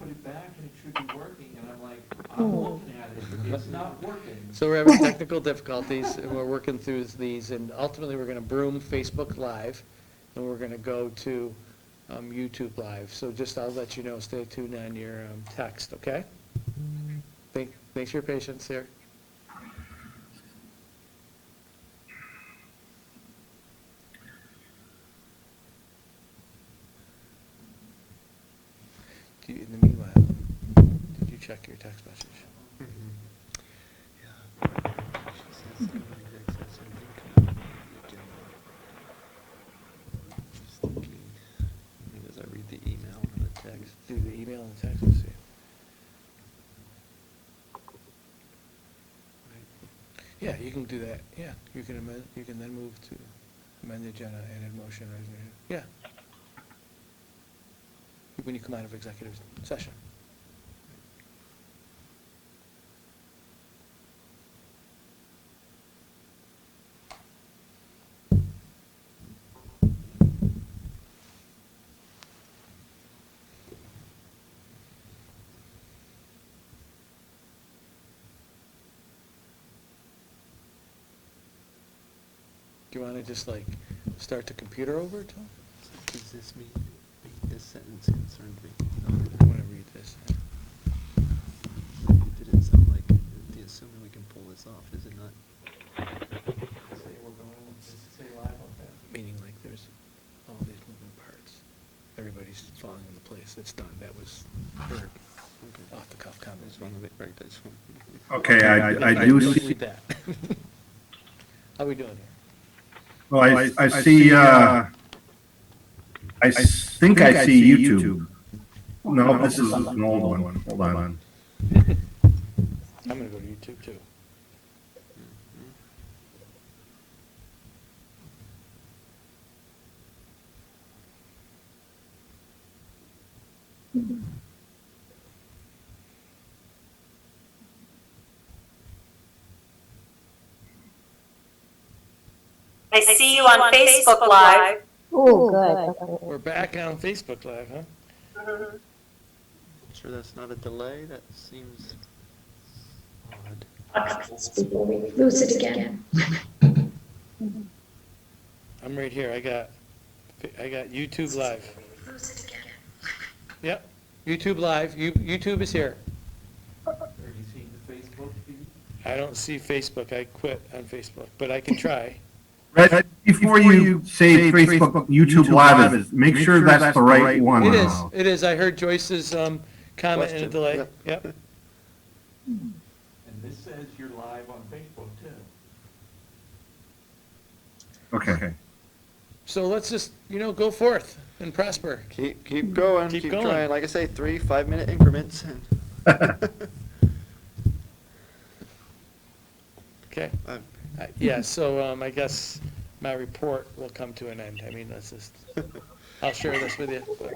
put it back and it should be working, and I'm like, I'm looking at it, it's not working. So we're having technical difficulties, and we're working through these, and ultimately, we're gonna broom Facebook Live, and we're gonna go to YouTube Live. So just, I'll let you know, stay tuned on your text, okay? Thanks for your patience here. In the meanwhile, did you check your text message? As I read the email and the text. Do the email and text, let's see. Yeah, you can do that, yeah. You can amend, you can then move to amend the agenda and add motion, resolution. Yeah. When you come out of executive session. Do you want to just like start the computer over, Tom? Does this mean, this sentence concerned me? I want to read this. It didn't sound like, assuming we can pull this off, is it not? Say we're going, does it say live on that? Meaning like there's all these moving parts. Everybody's falling into place. It's done. That was her off the cuff I comment. just want to make, right, I just want. Okay, I do see, Read that. How we doing here? well, I see, I think I see YouTube. No, this is an old one. Hold on. I'm going to go to YouTube too. I see you on Facebook Live. Oh, good. We're back on Facebook Live, huh? Sure that's not a delay? That seems odd. Before we lose it again. I'm right here. I got YouTube Live. Yep, YouTube Live. YouTube is here. Are you seeing the Facebook feed? I don't see Facebook. I quit on Facebook, but I can try. Right before you say Facebook, YouTube Live, make sure that's the right one. It is. It is. I heard Joyce's comment and a Question, delay. yep. Yep. And this says you're live on Facebook too. Okay. So let's just, go forth and prosper. Keep going, Keep keep going. trying. Like I say, 3 5-minute increments. Okay. Yeah, so I guess my report will come to an end. I mean, that's just, I'll share this with you. But.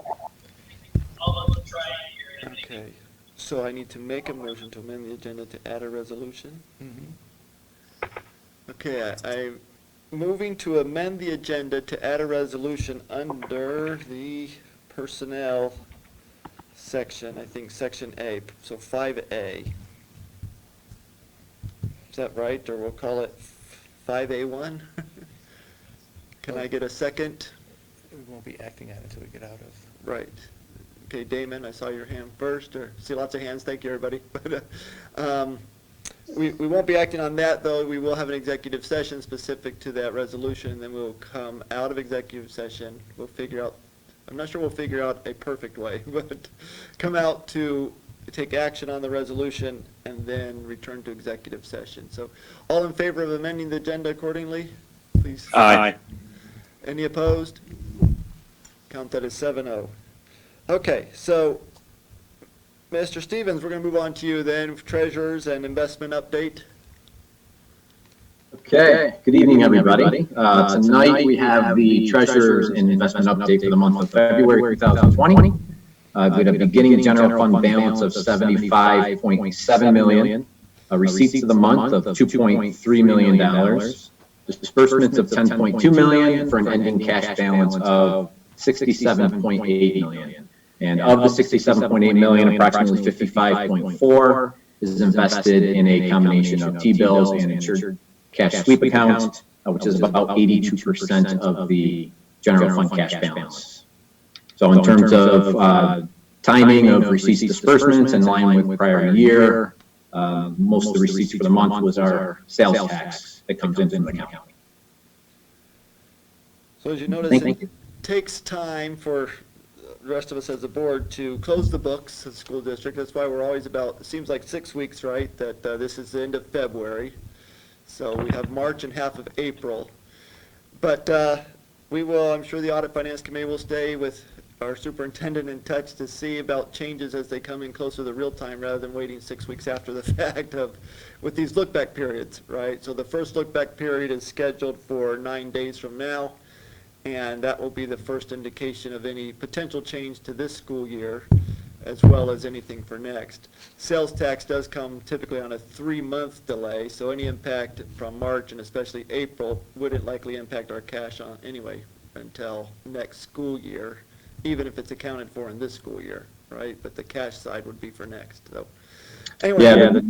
Okay, so I need to make a motion to amend the agenda to add a resolution. Mhm. Okay, I'm moving to amend the agenda to add a resolution under the personnel section, I think section A, so 5A. Is that right, or we'll call it 5A1? Can I get a second? We won't be acting on it until we get out of. Right. Okay, Damon, I saw your hand first, or see lots of hands, thank you, everybody. But we won't be acting on that, though. We will have an executive session specific to that resolution, and then we'll come out of executive session. We'll figure out, I'm not sure we'll figure out a perfect way, but come out to take action on the resolution and then return to executive session. So all in favor of amending the agenda accordingly, please. Aye. Any opposed? Count that as 7-0. Okay, so Mr. Stevens, we're going to move on to you then, treasurers and investment update. Okay, good evening, everybody. Tonight, we have the Treasurers and Investment Update for the month of February 2020. We had a beginning general fund balance of $75.7 million, receipts of the month of $2.3 million, disbursements of $10.2 million for an ending cash balance of $67.8 million. And of the 67.8 million, approximately 55.4 is invested in a combination of T-bills and insured cash sweep account, which is about 82% of the general fund cash balance. So in terms of timing of receipts disbursements in line with prior year, most of the receipts for the month was our sales tax that comes in from the county. So as you notice, Thank it takes time for the rest of us as a board to close the books of the school district. That's why we're always about, it seems like 6 weeks, right, that this is the end of February. So we have March and half of April. But we will, I'm sure the Audit Finance Committee will stay with our superintendent in touch to see about changes as they come in closer to the real time rather than waiting 6 weeks after the fact with these look-back periods, right? So the first look-back period is scheduled for 9 days from now. And that will be the first indication of any potential change to this school year, as well as anything for next. Sales tax does come typically on a 3-month delay, so any impact from March and especially April wouldn't likely impact our cash on anyway until next school year, even if it's accounted for in this school year, right? But the cash side would be for next. So anyway. Yeah,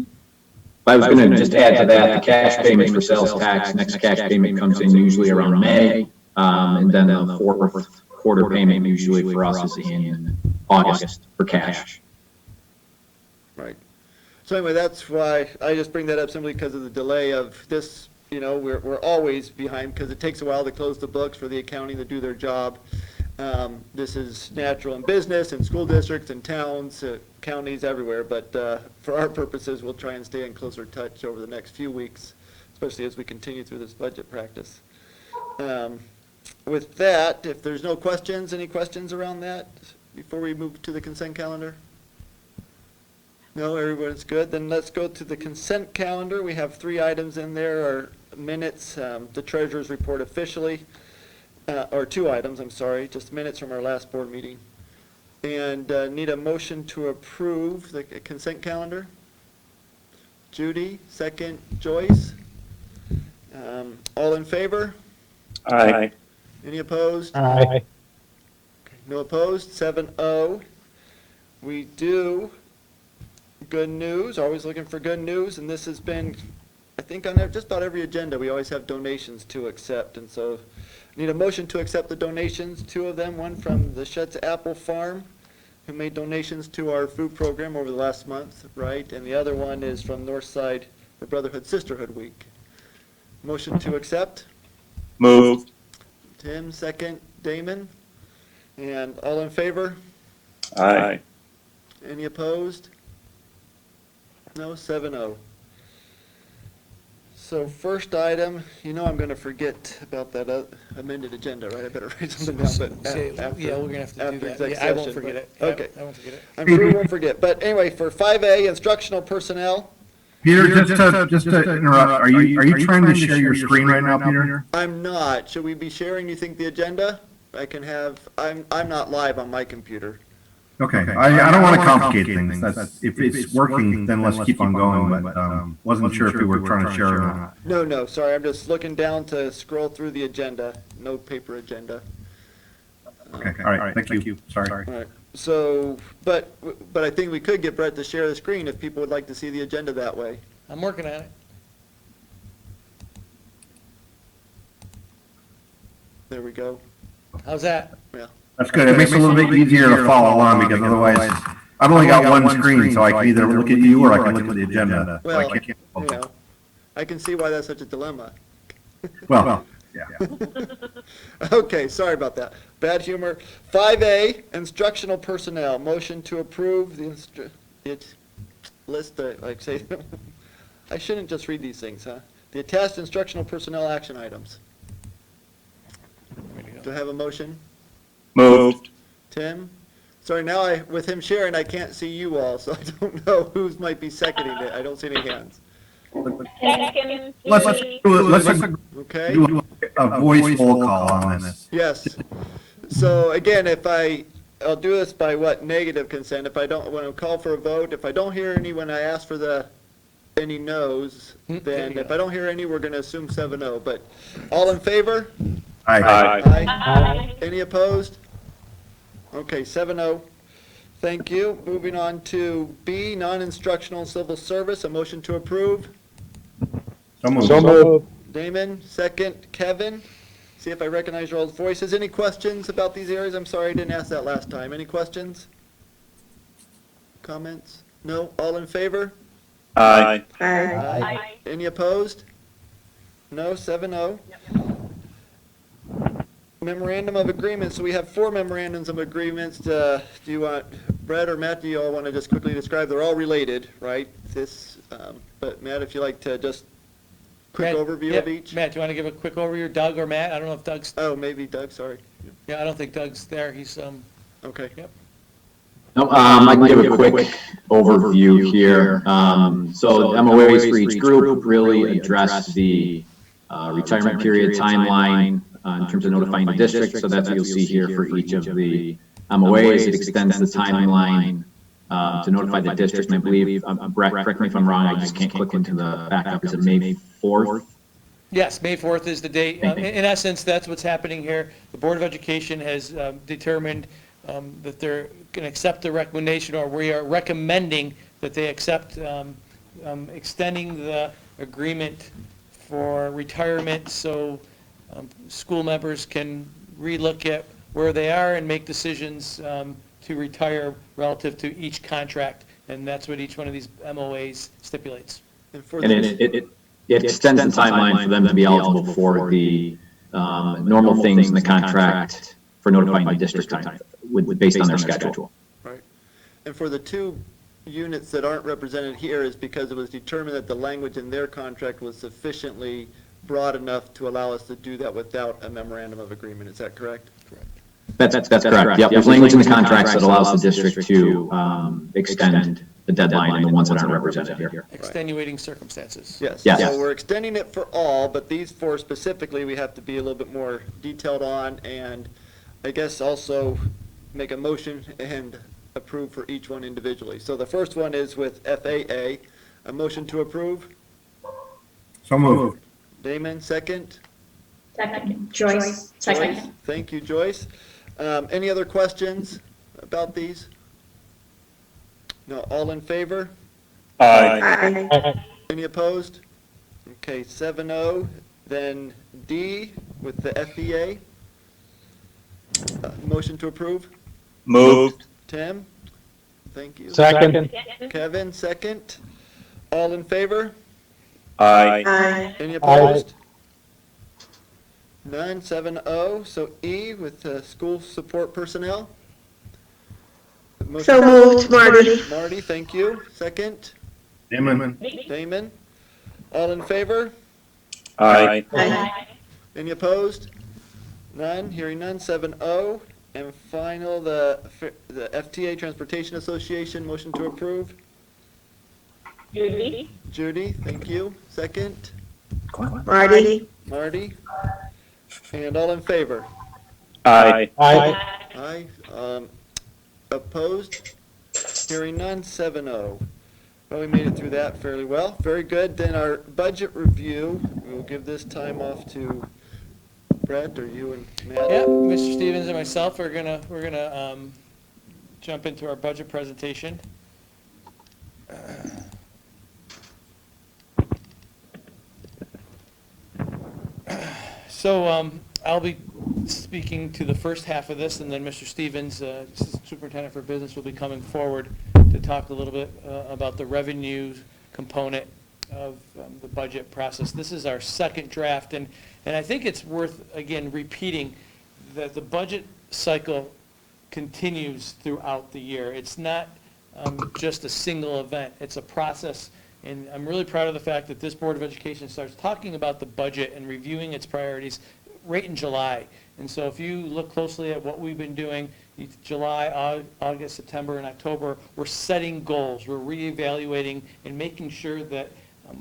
I was going to just add to that, the cash payments for sales tax, next cash payment comes in usually around May. And then the fourth quarter payment usually for us is in August for cash. Right. So anyway, that's why I just bring that up simply because of the delay of this. You know, we're always behind because it takes a while to close the books for the accounting to do their job. This is natural in business and school districts and towns, counties everywhere. But for our purposes, we'll try and stay in closer touch over the next few weeks, especially as we continue through this budget practice. With that, if there's no questions, any questions around that before we move to the consent calendar? No, everyone's good. Then let's go to the consent calendar. We have 3 items in there, our minutes, the treasurer's report officially, or 2 items, I'm sorry, just minutes from our last board meeting. And need a motion to approve the consent calendar. Judy, second, Joyce. All in favor? Aye. Any opposed? Aye. No opposed, 7-0. We do, good news, always looking for good news, and this has been, I think on just about every agenda, we always have donations to accept, and so need a motion to accept the donations, 2 of them, one from the Schutz Apple Farm, who made donations to our food program over the last month, right, and the other one is from Northside for Brotherhood Sisterhood Week. Motion to accept? Moved. Tim, second. Damon? And all in favor? Aye. Any opposed? No, 7-0. So first item, you know I'm going to forget about that amended agenda, right? I better write something down, but after. Yeah, we're going to have to do after that. exec Yeah, I won't session, forget but- it. Okay. I won't forget it. I'm sure we won't forget. But anyway, for 5A, instructional personnel, Peter, just to interrupt, are you trying to share your screen right now, Peter? I'm not. Should we be sharing, you think, the agenda? I'm not live on my computer. Okay, I don't want to complicate things. If it's working, then let's keep on going, but wasn't sure if you were trying to share or not. No, sorry, I'm just looking down to scroll through the agenda, no paper agenda. Okay, all right, thank you, sorry. All right, so, but I think we could get Brett to share the screen if people would like to see the agenda that way. I'm working on it. There we go. How's that? Yeah. That's good, it makes it a little bit easier to follow along, because otherwise, I've only got one screen, so I can either look at you or I can look at the agenda. Well, I can't- you know, I can see why that's such a dilemma. Well, yeah. Okay, sorry about that. Bad humor. 5A, instructional personnel. Motion to approve the list, I shouldn't just read these things, huh? The attached instructional personnel action items. Do I have a motion? Moved. Tim? Sorry, now with him sharing, I can't see you all, so I don't know who might be seconding it. I don't see any hands. Let's do Okay? a voice roll call on this. Yes. So again, I'll do this by negative consent. If I don't, when I call for a vote, if I don't hear any when I ask for any no's, then if I don't hear any, we're going to assume 7-0. But all in favor? Aye. Aye. Any opposed? Okay, 7-0. Thank you. Moving on to B, non-instructional civil service, a motion to approve. So moved. Damon, second. Kevin, see if I recognize your old voices. Any questions about these areas? I'm sorry, I didn't ask that last time. Any questions? Comments? No? All in favor? Aye. Aye. Any opposed? No, 7-0. Memorandum of agreement, so we have 4 memorandums of agreements. Do you want, Brett or Matt, do you all want to just quickly describe? They're all related, right? But Matt, if you like to just quick Matt, overview yeah, of each? Matt, do you want to give a quick overview? Doug or Matt? I don't know if Doug's, Oh, maybe Doug, sorry. yeah, I don't think Doug's there. He's, Okay. yep. No, I can give a quick overview here. So the MOAs for each group really address the retirement period timeline in terms of notifying the district. So that's what you'll see here for each of the MOAs. It extends the timeline to notify the district. And I believe, Brett, correct me if I'm wrong, I just can't click into the backup. Is it May 4th? Yes, May 4th is the date. In essence, that's what's happening here. The Board of Education has determined that they're going to accept the recommendation, or we are recommending that they accept extending the agreement for retirement so school members can relook at where they are and make decisions to retire relative to each contract. And that's what each one of these MOAs stipulates. And for And it extends the timeline for them to be eligible for the normal things in the contract for notifying the district time, based on their schedule. Right. And for the 2 units that aren't represented here is because it was determined that the language in their contract was sufficiently broad enough to allow us to do that without a memorandum of agreement. Is that correct? Correct. That's correct. Yep, there's language in the contracts that allows the district to extend the deadline and the ones that aren't represented here. Extenuating circumstances. Yes. Yes. So we're extending it for all, but these 4 specifically, we have to be a little bit more detailed on, and I guess also make a motion and approve for each one individually. So the first one is with FAA, a motion to approve. So moved. Damon, second. Second. Joyce, second. Joyce, thank you, Joyce. Any other questions about these? No, all in favor? Aye. Any opposed? Okay, 7-0. Then D with the FEA. Motion to approve. Moved. Tim? Thank you. Second. Kevin, second. All in favor? Aye. Any opposed? None, 7-0. So E with school support personnel. Motion- So moved, Marty. Marty, thank you. Second. Damon. Damon. All in favor? Aye. Any opposed? None, hearing none, 7-0. And final, the FTA Transportation Association, motion to approve. Judy. Judy, thank you. Second. Marty. Marty. And all in favor? Aye. Aye. Opposed? Hearing none, 7-0. Well, we made it through that fairly well. Very good. Then our budget review, we'll give this time off to Brett or you and Matt. Yeah, Mr. Stevens and myself are gonna jump into our budget presentation. So I'll be speaking to the first half of this, and then Mr. Stevens, Assistant Superintendent for Business, will be coming forward to talk a little bit about the revenue component of the budget process. This is our second draft, and I think it's worth, again, repeating that the budget cycle continues throughout the year. It's not just a single event. It's a process, and I'm really proud of the fact that this Board of Education starts talking about the budget and reviewing its priorities right in July. And so if you look closely at what we've been doing, July, August, September, and October, we're setting goals. We're reevaluating and making sure that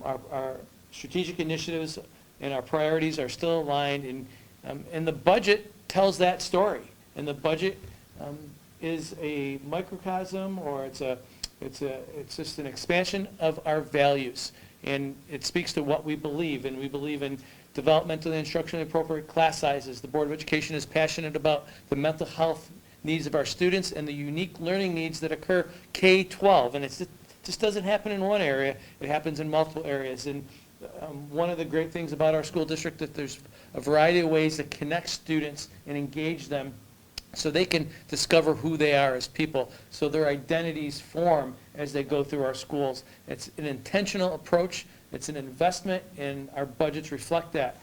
our strategic initiatives and our priorities are still aligned. And the budget tells that story. And the budget is a microcosm, or it's just an expansion of our values. And it speaks to what we believe, and we believe in developmentally and instructionally appropriate class sizes. The Board of Education is passionate about the mental health needs of our students and the unique learning needs that occur K-12. And it just doesn't happen in one area, it happens in multiple areas. And one of the great things about our school district that there's a variety of ways to connect students and engage them so they can discover who they are as people, so their identities form as they go through our schools. It's an intentional approach, it's an investment, and our budgets reflect that.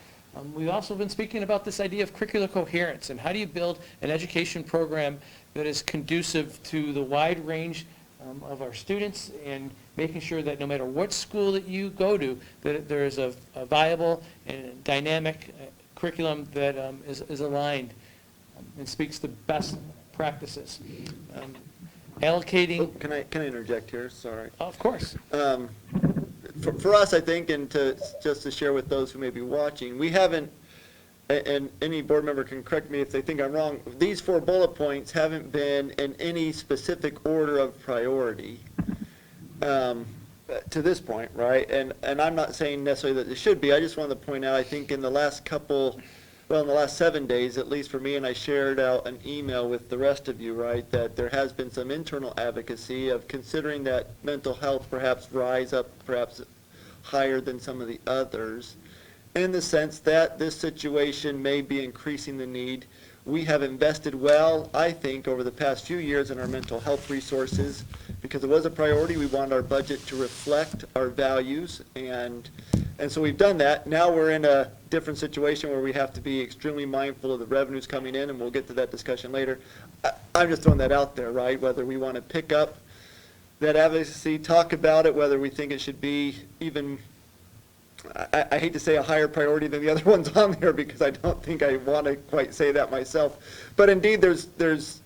We've also been speaking about this idea of curricular coherence, and how do you build an education program that is conducive to the wide range of our students, and making sure that no matter what school that you go to, that there is a viable and dynamic curriculum that is aligned and speaks to best practices. Allocating. Oh, can I interject here? Sorry. Of course. For us, I think, and just to share with those who may be watching, we haven't, and any board member can correct me if they think I'm wrong, these 4 bullet points haven't been in any specific order of priority to this point, right? And I'm not saying necessarily that it should be. I just wanted to point out, I think in the last in the last 7 days, at least for me, and I shared out an email with the rest of you, right, that there has been some internal advocacy of considering that mental health perhaps rise up perhaps higher than some of the others, in the sense that this situation may be increasing the need. We have invested well, I think, over the past few years in our mental health resources because it was a priority. We wanted our budget to reflect our values, and so we've done that. Now we're in a different situation where we have to be extremely mindful of the revenues coming in, and we'll get to that discussion later. I'm just throwing that out there, right? Whether we want to pick up that advocacy, talk about it, whether we think it should be even, I hate to say a higher priority than the other ones on there because I don't think I want to quite say that myself. But indeed, there's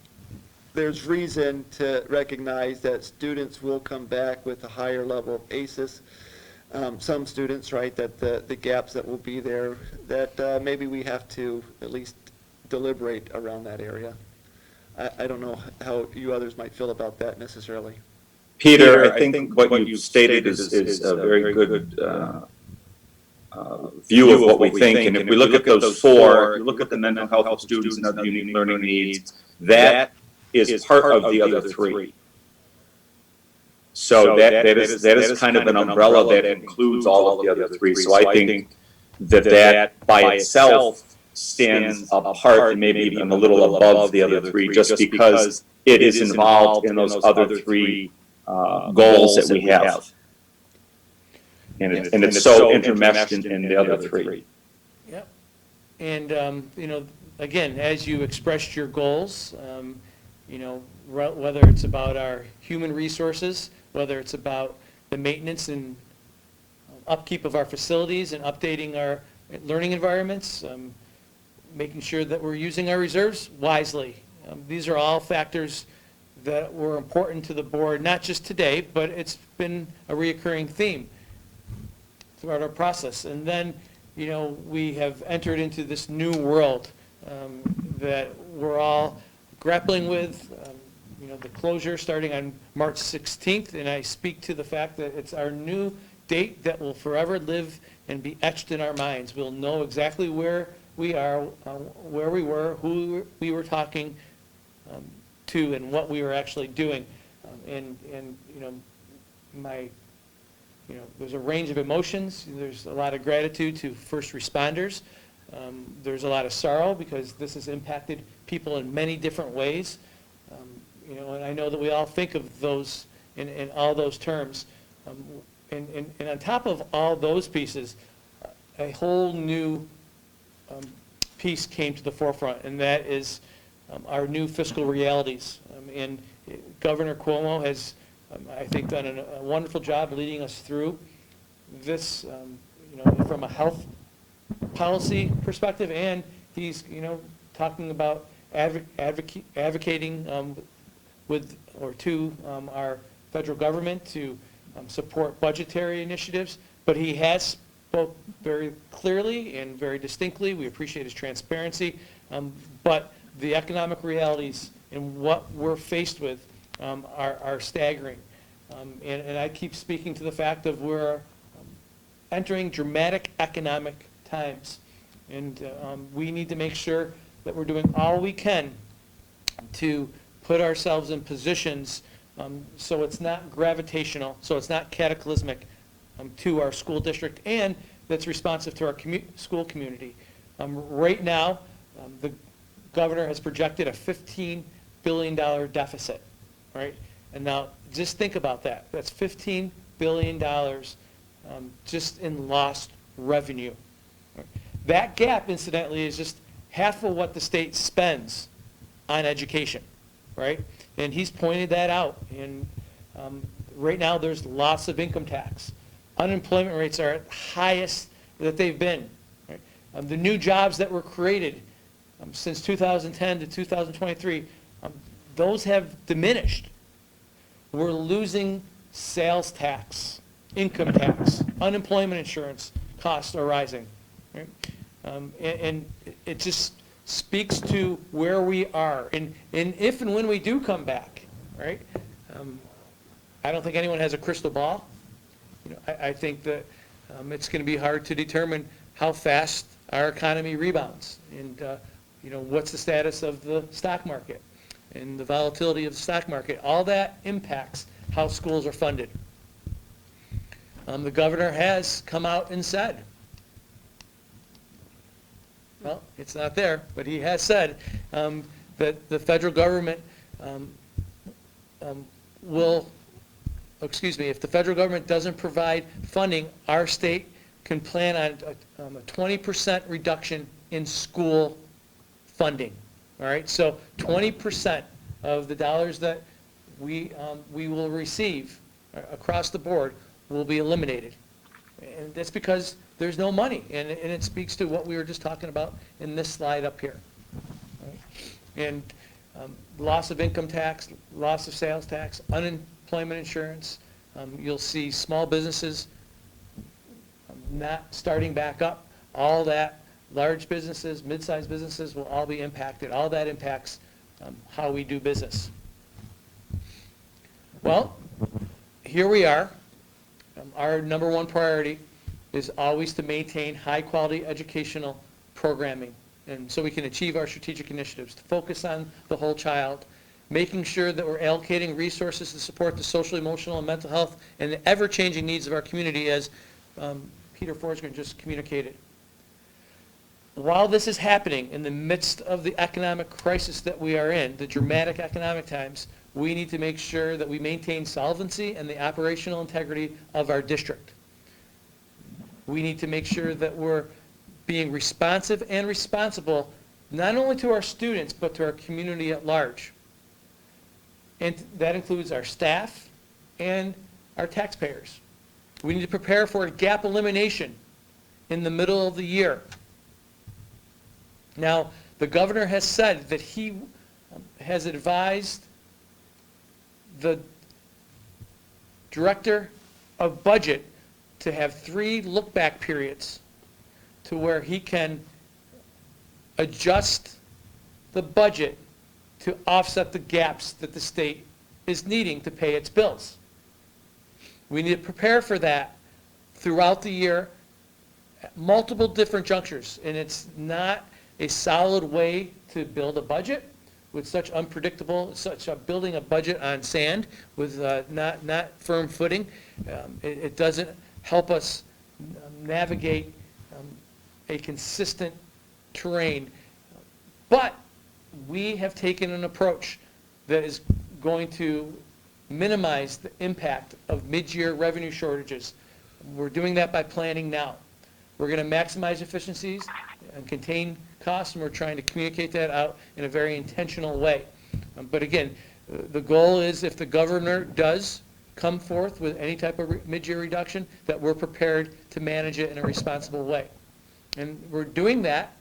reason to recognize that students will come back with a higher level of ACEs. Some students, right, that the gaps that will be there, that maybe we have to at least deliberate around that area. I don't know how you others might feel about that necessarily. Peter, I think what you stated is a very good view of what we think. And if we look at those 4, you look at the mental health of students and other unique learning needs, that is part of the other 3. So that is kind of an umbrella that includes all of the other 3. So I think that by itself stands apart and maybe even a little above the other 3, just because it is involved in those other 3 goals that we have. And it's so intermeshed in the other 3. Yep. And, again, as you expressed your goals, whether it's about our human resources, whether it's about the maintenance and upkeep of our facilities and updating our learning environments, making sure that we're using our reserves wisely. These are all factors that were important to the board, not just today, but it's been a reoccurring theme throughout our process. And then, we have entered into this new world that we're all grappling with. The closure starting on March 16th, and I speak to the fact that it's our new date that will forever live and be etched in our minds. We'll know exactly where we are, where we were, who we were talking to, and what we were actually doing. There's a range of emotions. There's a lot of gratitude to first responders. There's a lot of sorrow because this has impacted people in many different ways. And I know that we all think of those in all those terms. And on top of all those pieces, a whole new piece came to the forefront, and that is our new fiscal realities. And Governor Cuomo has, I think, done a wonderful job leading us through this, from a health policy perspective, and he's, talking about advocating with or to our federal government to support budgetary initiatives, but he has spoke very clearly and very distinctly. We appreciate his transparency, but the economic realities and what we're faced with are staggering. And I keep speaking to the fact of we're entering dramatic economic times, and we need to make sure that we're doing all we can to put ourselves in positions so it's not gravitational, so it's not cataclysmic to our school district, and that's responsive to our school community. Right now, the governor has projected a $15 billion deficit, right? And now, just think about that. That's $15 billion just in lost revenue. That gap, incidentally, is just half of what the state spends on education, right? And he's pointed that out. And right now, there's lots of income tax. Unemployment rates are at the highest that they've been. Right? The new jobs that were created since 2010 to 2023, those have diminished. We're losing sales tax, income tax, unemployment insurance costs are rising. Right? And it just speaks to where we are. And if and when we do come back, right, I don't think anyone has a crystal ball. I think that it's going to be hard to determine how fast our economy rebounds and, what's the status of the stock market and the volatility of the stock market. All that impacts how schools are funded. The governor has come out and said, well, it's not there, but he has said that the federal government if the federal government doesn't provide funding, our state can plan on a 20% reduction in school funding. All right, so 20% of the dollars that we will receive across the board will be eliminated. And that's because there's no money, and it speaks to what we were just talking about in this slide up here. Right? And loss of income tax, loss of sales tax, unemployment insurance. You'll see small businesses not starting back up. All that, large businesses, mid-sized businesses will all be impacted. All that impacts how we do business. Well, here we are. Our number one priority is always to maintain high-quality educational programming, and so we can achieve our strategic initiatives, to focus on the whole child, making sure that we're allocating resources to support the social, emotional, and mental health and the ever-changing needs of our community, as Peter Forsgren just communicated. While this is happening in the midst of the economic crisis that we are in, the dramatic economic times, we need to make sure that we maintain solvency and the operational integrity of our district. We need to make sure that we're being responsive and responsible, not only to our students, but to our community at large. And that includes our staff and our taxpayers. We need to prepare for a gap elimination in the middle of the year. Now, the governor has said that he has advised the director of budget to have 3 look-back periods to where he can adjust the budget to offset the gaps that the state is needing to pay its bills. We need to prepare for that throughout the year at multiple different junctures, and it's not a solid way to build a budget with such unpredictable, building a budget on sand with not firm footing. It doesn't help us navigate a consistent terrain. But we have taken an approach that is going to minimize the impact of mid-year revenue shortages. We're doing that by planning now. We're going to maximize efficiencies and contain costs, and we're trying to communicate that out in a very intentional way. But again, the goal is, if the governor does come forth with any type of mid-year reduction, that we're prepared to manage it in a responsible way. And we're doing that.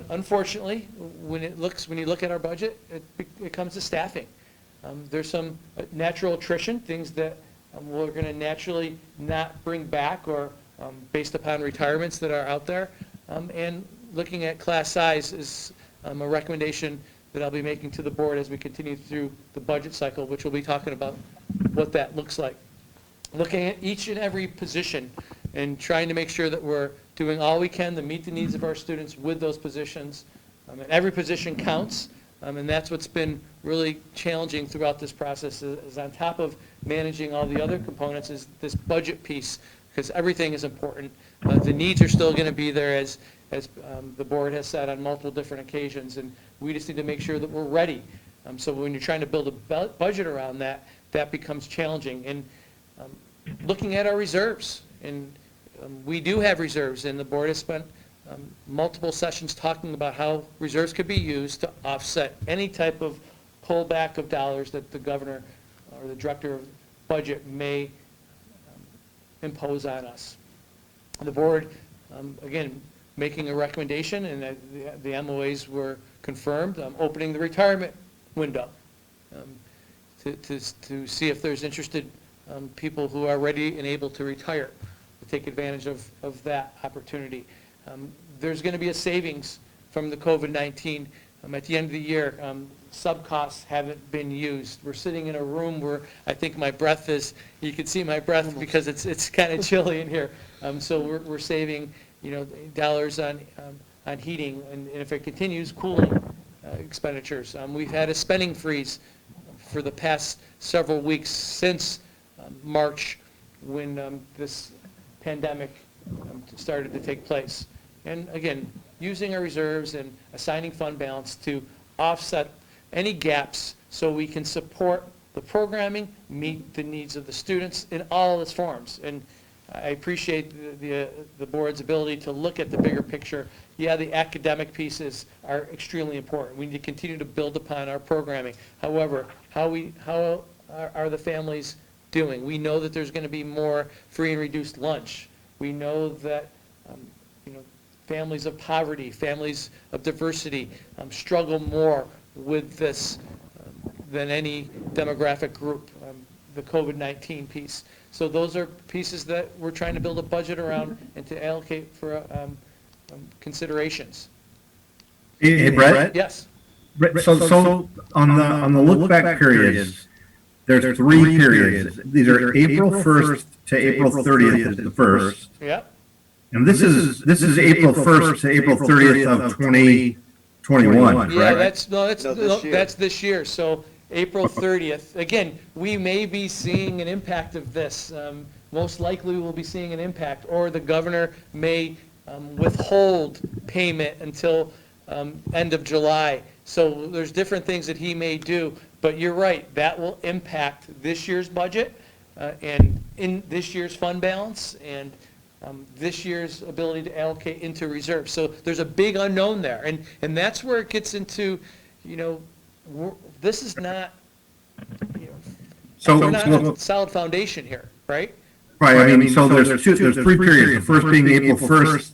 Unfortunately, when you look at our budget, it comes to staffing. There's some natural attrition, things that we're going to naturally not bring back, or based upon retirements that are out there. And looking at class size is a recommendation that I'll be making to the board as we continue through the budget cycle, which we'll be talking about what that looks like. Looking at each and every position and trying to make sure that we're doing all we can to meet the needs of our students with those positions, And every position counts, and that's what's been really challenging throughout this process is on top of managing all the other components is this budget piece, because everything is important. The needs are still going to be there as the board has said on multiple different occasions, and we just need to make sure that we're ready. So when you're trying to build a budget around that, that becomes challenging. And looking at our reserves, and we do have reserves, and the board has spent multiple sessions talking about how reserves could be used to offset any type of pullback of dollars that the governor or the director of budget may impose on us. The board, again, making a recommendation, and the MOAs were confirmed, opening the retirement window to see if there's interested people who are ready and able to retire, to take advantage of that opportunity. There's going to be a savings from the COVID-19. At the end of the year, sub-costs haven't been used. We're sitting in a room where I think my breath is, you can see my breath because it's kind of chilly in here. So we're saving, dollars on heating, and if it continues, cooling expenditures. We've had a spending freeze for the past several weeks since March when this pandemic started to take place. And again, using our reserves and assigning fund balance to offset any gaps so we can support the programming, meet the needs of the students in all its forms. And I appreciate the board's ability to look at the bigger picture. Yeah, the academic pieces are extremely important. We need to continue to build upon our programming. However, how are the families doing? We know that there's going to be more free and reduced lunch. We know that families of poverty, families of diversity struggle more with this than any demographic group, the COVID-19 piece. So those are pieces that we're trying to build a budget around and to allocate for considerations. Hey, Brett? Yes. Brett, so on the look back periods, there's 3 periods. These are April 1st to April 30th is the first. Yeah. And this is April 1st to April 30th of 2021, Yeah, correct? that's this year. So April 30th. Again, we may be seeing an impact of this. Most likely we'll be seeing an impact, or the governor may withhold payment until end of July. So there's different things that he may do. But you're right, that will impact this year's budget and in this year's fund balance and this year's ability to allocate into reserves. So there's a big unknown there. And that's where it gets into, this is not, we're not on a solid foundation here, right? Right, I mean, so there's 3 periods. The first being April 1st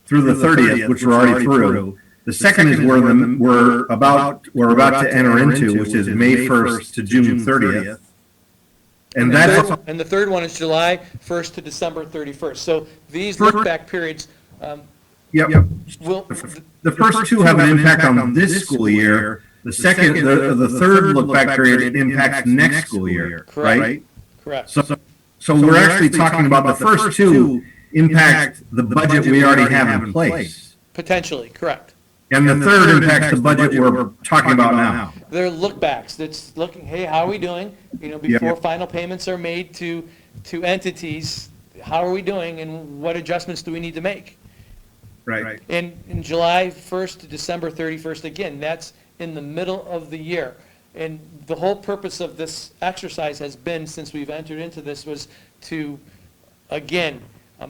through the 30th, which we're already through. The second is where we're about to enter into, which is May 1st to June 30th. And the third one is July 1st to December 31st. So these look-back periods Yep. will... The first 2 have an impact on this school year. The second, the third look-back period impacts next school year, right? Correct. So we're actually talking about the first 2 impact the budget we already have in place. Potentially, correct. And the third impacts the budget we're talking about now. They're look-backs. That's looking, hey, how are we doing? Before final payments are made to entities, how are we doing and what adjustments do we need to make? Right. And in July 1st to December 31st, again, that's in the middle of the year. And the whole purpose of this exercise has been, since we've entered into this, was to, again,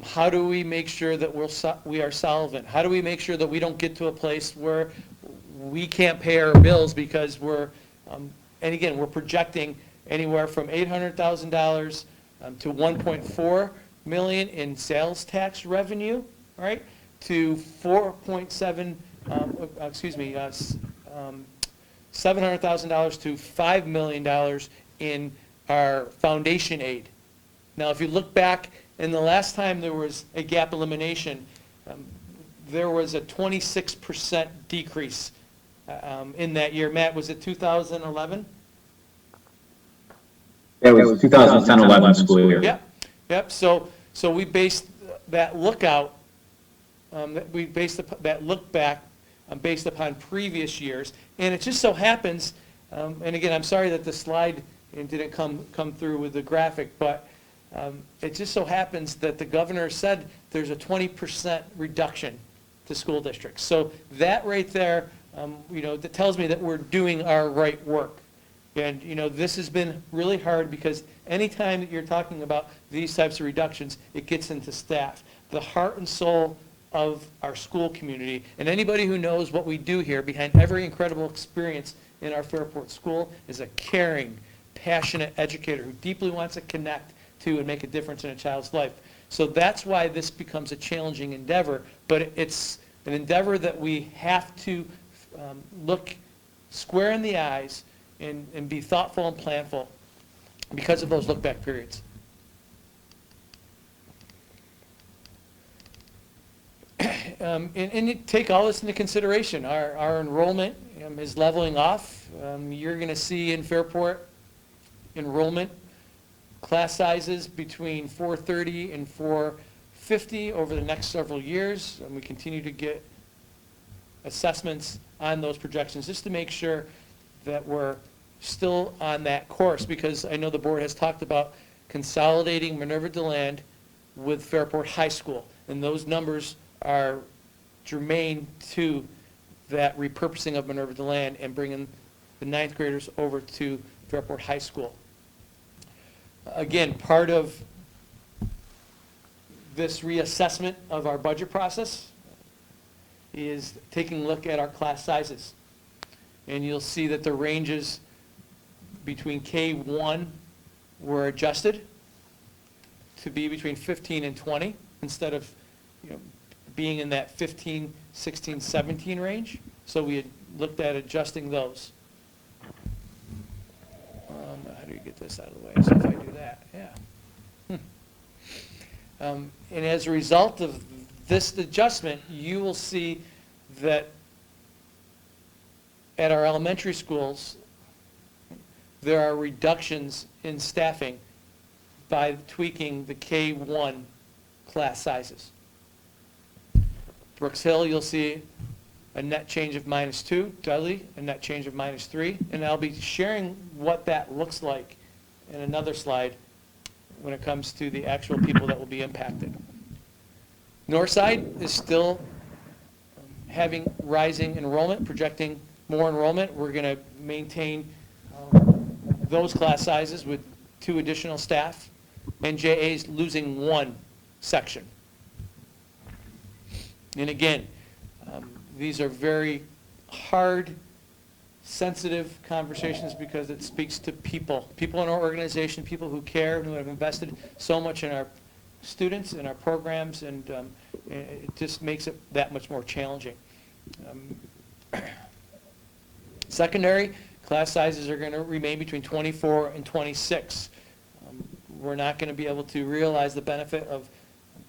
how do we make sure that we are solvent? How do we make sure that we don't get to a place where we can't pay our bills because we're, and again, we're projecting anywhere from $800,000 to $1.4 million in sales tax revenue, right? To $700,000 to $5 million in our foundation aid. Now, if you look back, in the last time there was a gap elimination, there was a 26% decrease in that year. Matt, was it 2011? It was 2010-11 school year. Yep. So we based that lookout, that look back based upon previous years. And it just so happens, and again, I'm sorry that the slide didn't come through with the graphic, but it just so happens that the governor said there's a 20% reduction to school districts. So that right there, that tells me that we're doing our right work. And, this has been really hard because anytime that you're talking about these types of reductions, it gets into staff. The heart and soul of our school community, and anybody who knows what we do here behind every incredible experience in our Fairport school is a caring, passionate educator who deeply wants to connect to and make a difference in a child's life. So that's why this becomes a challenging endeavor, but it's an endeavor that we have to look square in the eyes and be thoughtful and planful because of those look-back periods. And you take all this into consideration. Our enrollment is leveling off. You're going to see in Fairport enrollment class sizes between 430 and 450 over the next several years. And we continue to get assessments on those projections just to make sure that we're still on that course, because I know the board has talked about consolidating Minerva DeLand with Fairport High School, and those numbers are germane to that repurposing of Minerva DeLand and bringing the ninth graders over to Fairport High School. Again, part of this reassessment of our budget process is taking a look at our class sizes. And you'll see that the ranges between K1 were adjusted to be between 15 and 20 instead of being in that 15, 16, 17 range. So we had looked at adjusting those. How do you get this out of the way? So if I do that, yeah. And as a result of this adjustment, you will see that at our elementary schools, there are reductions in staffing by tweaking the K1 class sizes. Brooks Hill, you'll see a net change of -2. Dudley, a net change of -3. And I'll be sharing what that looks like in another slide when it comes to the actual people that will be impacted. Northside is still having rising enrollment, projecting more enrollment. We're going to maintain those class sizes with 2 additional staff, and JA is losing 1 section. And again, these are very hard, sensitive conversations because it speaks to people in our organization, people who care and who have invested so much in our students and our programs, and it just makes it that much more challenging. Secondary, class sizes are going to remain between 24 and 26. We're not going to be able to realize the benefit of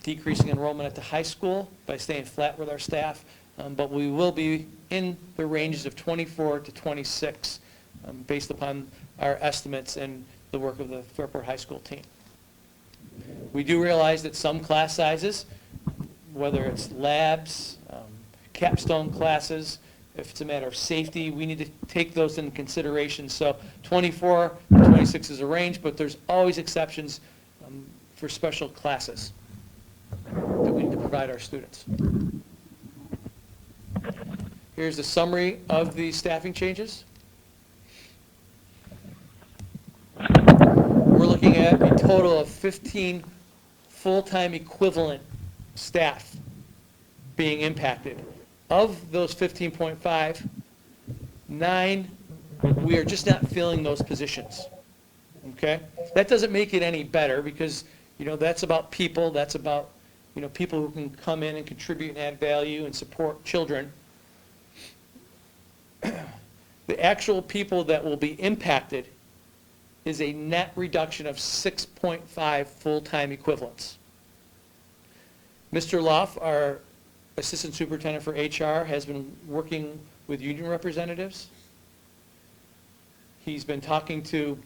decreasing enrollment at the high school by staying flat with our staff, but we will be in the ranges of 24 to 26 based upon our estimates and the work of the Fairport High School team. We do realize that some class sizes, whether it's labs, capstone classes, if it's a matter of safety, we need to take those into consideration. So 24 to 26 is a range, but there's always exceptions for special classes that we need to provide our students. Here's the summary of the staffing changes. We're looking at a total of 15 full-time equivalent staff being impacted. Of those 15.5, 9, we are just not filling those positions. Okay? That doesn't make it any better because, that's about people. That's about, people who can come in and contribute and add value and support children. The actual people that will be impacted is a net reduction of 6.5 full-time equivalents. Mr. Loff, our Assistant Superintendent for HR, has been working with union representatives. He's been talking to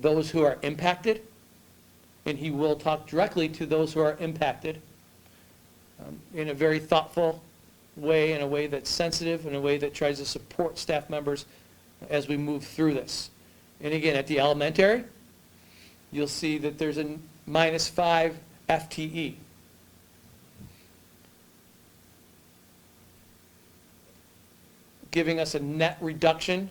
those who are impacted, and he will talk directly to those who are impacted in a very thoughtful way, in a way that's sensitive, in a way that tries to support staff members as we move through this. And again, at the elementary, you'll see that there's a -5 FTE. Giving us a net reduction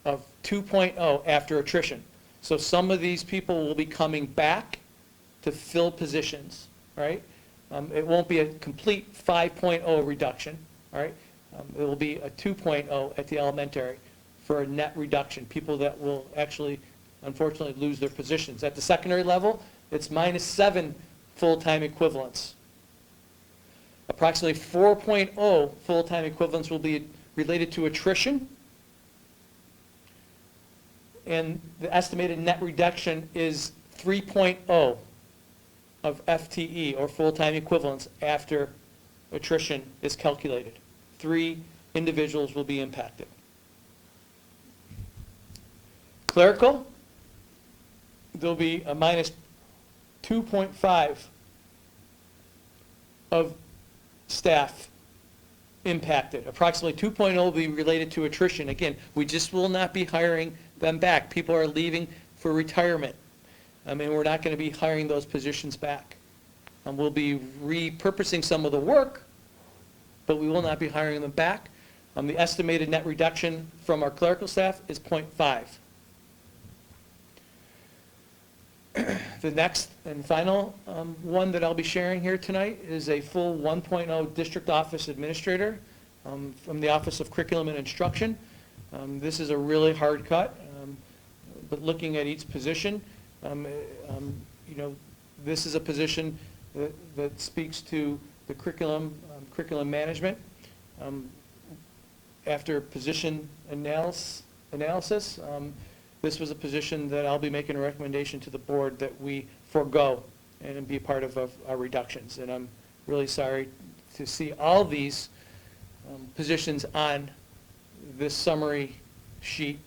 of 2.0 after attrition. So some of these people will be coming back to fill positions, right? It won't be a complete 5.0 reduction, all right? It will be a 2.0 at the elementary for a net reduction, people that will actually, unfortunately, lose their positions. At the secondary level, it's -7 full-time equivalents. Approximately 4.0 full-time equivalents will be related to attrition, and the estimated net reduction is 3.0 of FTE, or full-time equivalents, after attrition is calculated. 3 individuals will be impacted. Clerical, there'll be a -2.5 of staff impacted. Approximately 2.0 will be related to attrition. Again, we just will not be hiring them back. People are leaving for retirement. And we're not going to be hiring those positions back. We'll be repurposing some of the work, but we will not be hiring them back. The estimated net reduction from our clerical staff is 0.5. The next and final one that I'll be sharing here tonight is a full 1.0 district office administrator from the Office of Curriculum and Instruction. This is a really hard cut, but looking at each position, you know, this is a position that speaks to the curriculum management. After position analysis, this was a position that I'll be making a recommendation to the board that we forego and be part of our reductions. And I'm really sorry to see all these positions on this summary sheet.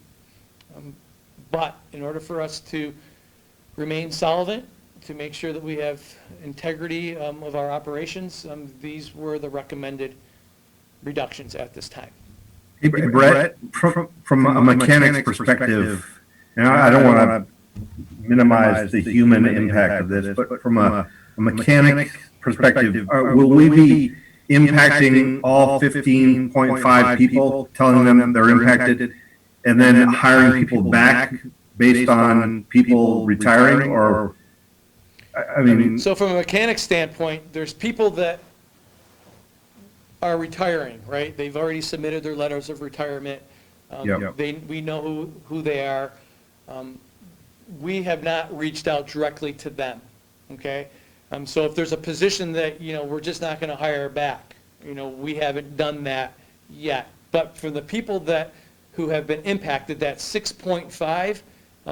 But in order for us to remain solvent, to make sure that we have integrity of our operations, these were the recommended reductions at this time. Hey, Brett, from a mechanic's perspective, and I don't want to minimize the human impact of this, but from a mechanic perspective, will we be impacting all 15.5 people, telling them they're impacted, and then hiring people back based on people retiring, or, I mean... So from a mechanic standpoint, there's people that are retiring, right? They've already submitted their letters of retirement. We know who they are. We have not reached out directly to them, okay? So if there's a position that, you know, we're just not going to hire back, you know, we haven't done that yet. But for the people who have been impacted, that 6.5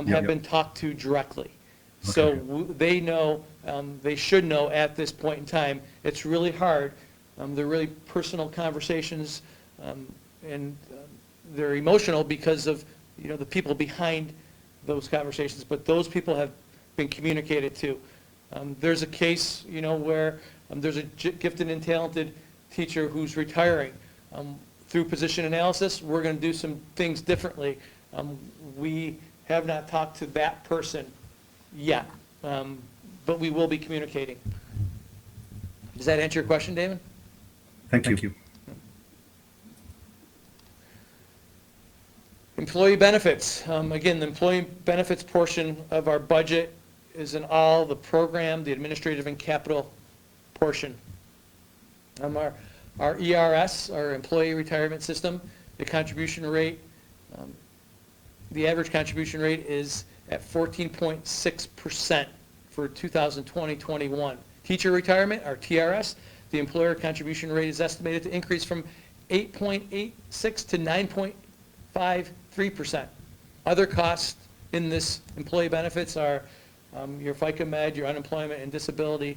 have been talked to directly. So they know, they should know at this point in time. It's really hard. They're really personal conversations, and they're emotional because of, you know, the people behind those conversations. But those people have been communicated to. There's a case, you know, where there's a gifted and talented teacher who's retiring. Through position analysis, we're going to do some things differently. We have not talked to that person yet, but we will be communicating. Does that answer your question, Damon? Thank you. Employee benefits. Again, the employee benefits portion of our budget is in all the program, the administrative and capital portion. Our ERS, our employee retirement system, the contribution rate, the average contribution rate is at 14.6% for 2020-21. Teacher retirement, our TRS, the employer contribution rate is estimated to increase from 8.86 to 9.53%. Other costs in this employee benefits are your FICA med, your unemployment and disability,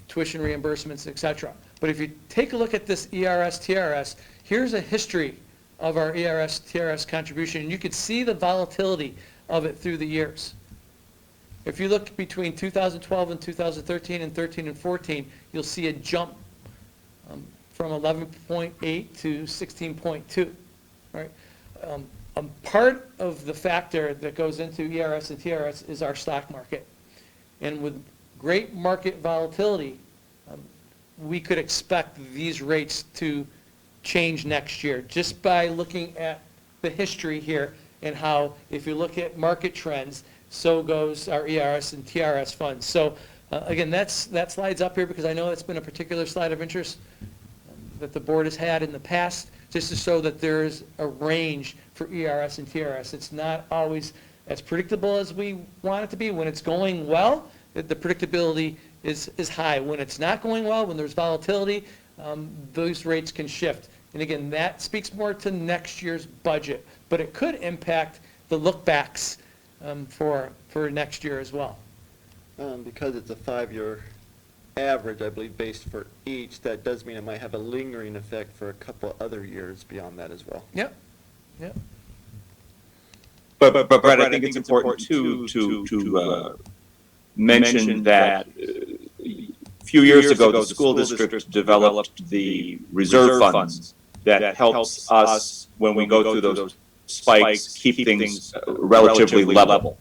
tuition reimbursements, etc. But if you take a look at this ERS, TRS, here's a history of our ERS, TRS contribution, and you can see the volatility of it through the years. If you look between 2012 and 2013 and 13 and 14, you'll see a jump from 11.8 to 16.2, right? Part of the factor that goes into ERS and TRS is our stock market. And with great market volatility, we could expect these rates to change next year, just by looking at the history here and how, if you look at market trends, so goes our ERS and TRS funds. So again, that slide's up here because I know it's been a particular slide of interest that the board has had in the past, just to show that there's a range for ERS and TRS. It's not always as predictable as we want it to be. When it's going well, the predictability is high. When it's not going well, when there's volatility, those rates can shift. And again, that speaks more to next year's budget, but it could impact the look-backs for next year as well. Because it's a 5-year average, I believe, based for each, that does mean it might have a lingering effect for a couple other years beyond that as well. Yep, yep. But Brett, I think it's important too to mention that a few years ago, the school district developed the reserve funds that helps us, when we go through those spikes, keep things relatively level.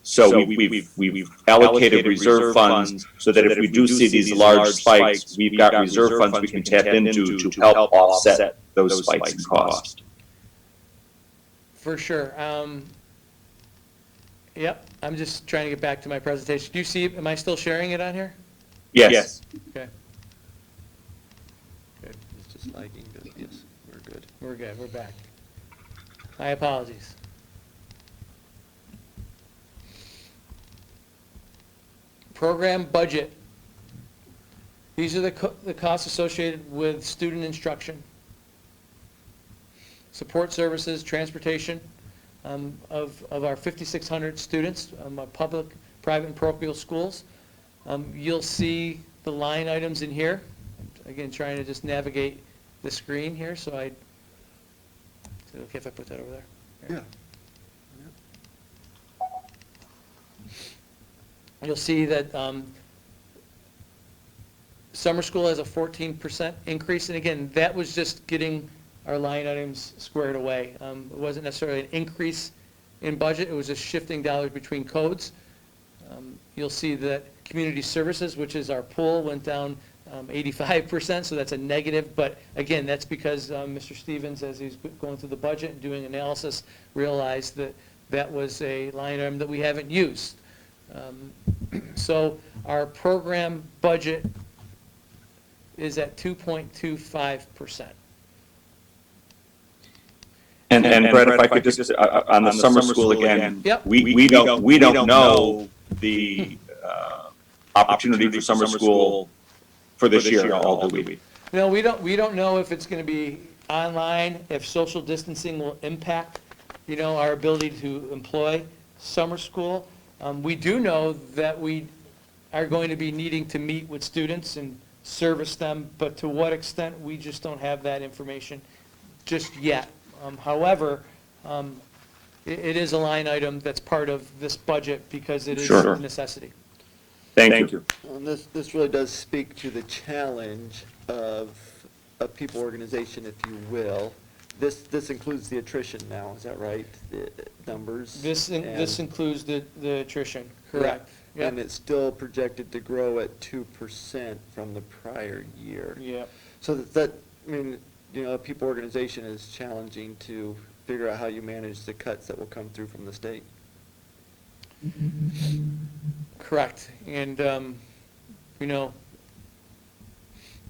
So we've allocated reserve funds so that if we do see these large spikes, we've got reserve funds we can tap into to help offset those spikes in cost. For sure. Yep, I'm just trying to get back to my presentation. Do you see, am I still sharing it on here? Yes. Okay, It's just lagging, but yes, we're good. we're good, we're back. My apologies. Program budget. These are the costs associated with student instruction, support services, transportation of our 5,600 students, our public, private, and parochial schools. You'll see the line items in here. Again, trying to just navigate the screen here, so is it okay if I put that over there? Yeah. You'll see that summer school has a 14% increase, and again, that was just getting our line items squared away. It wasn't necessarily an increase in budget, it was just shifting dollars between codes. You'll see that community services, which is our pool, went down 85%, so that's a negative, but again, that's because Mr. Stevens, as he's going through the budget and doing analysis, realized that that was a line item that we haven't used. So our program budget is at 2.25%. And Brett, if I could just, on the summer school again, Yep. we don't know the opportunity for summer school for this year, all do we? No, we don't know if it's going to be online, if social distancing will impact, our ability to employ summer school. We do know that we are going to be needing to meet with students and service them, but to what extent, we just don't have that information just yet. However, it is a line item that's part of this budget because it is Sure. a necessity. Thank you. And this really does speak to the challenge of a people organization, if you will. This includes the attrition now, is that right? The numbers? This And- includes the attrition, correct? Yeah. And it's still projected to grow at 2% from the prior year. Yeah. So a people organization is challenging to figure out how you manage the cuts that will come through from the state. Correct. And,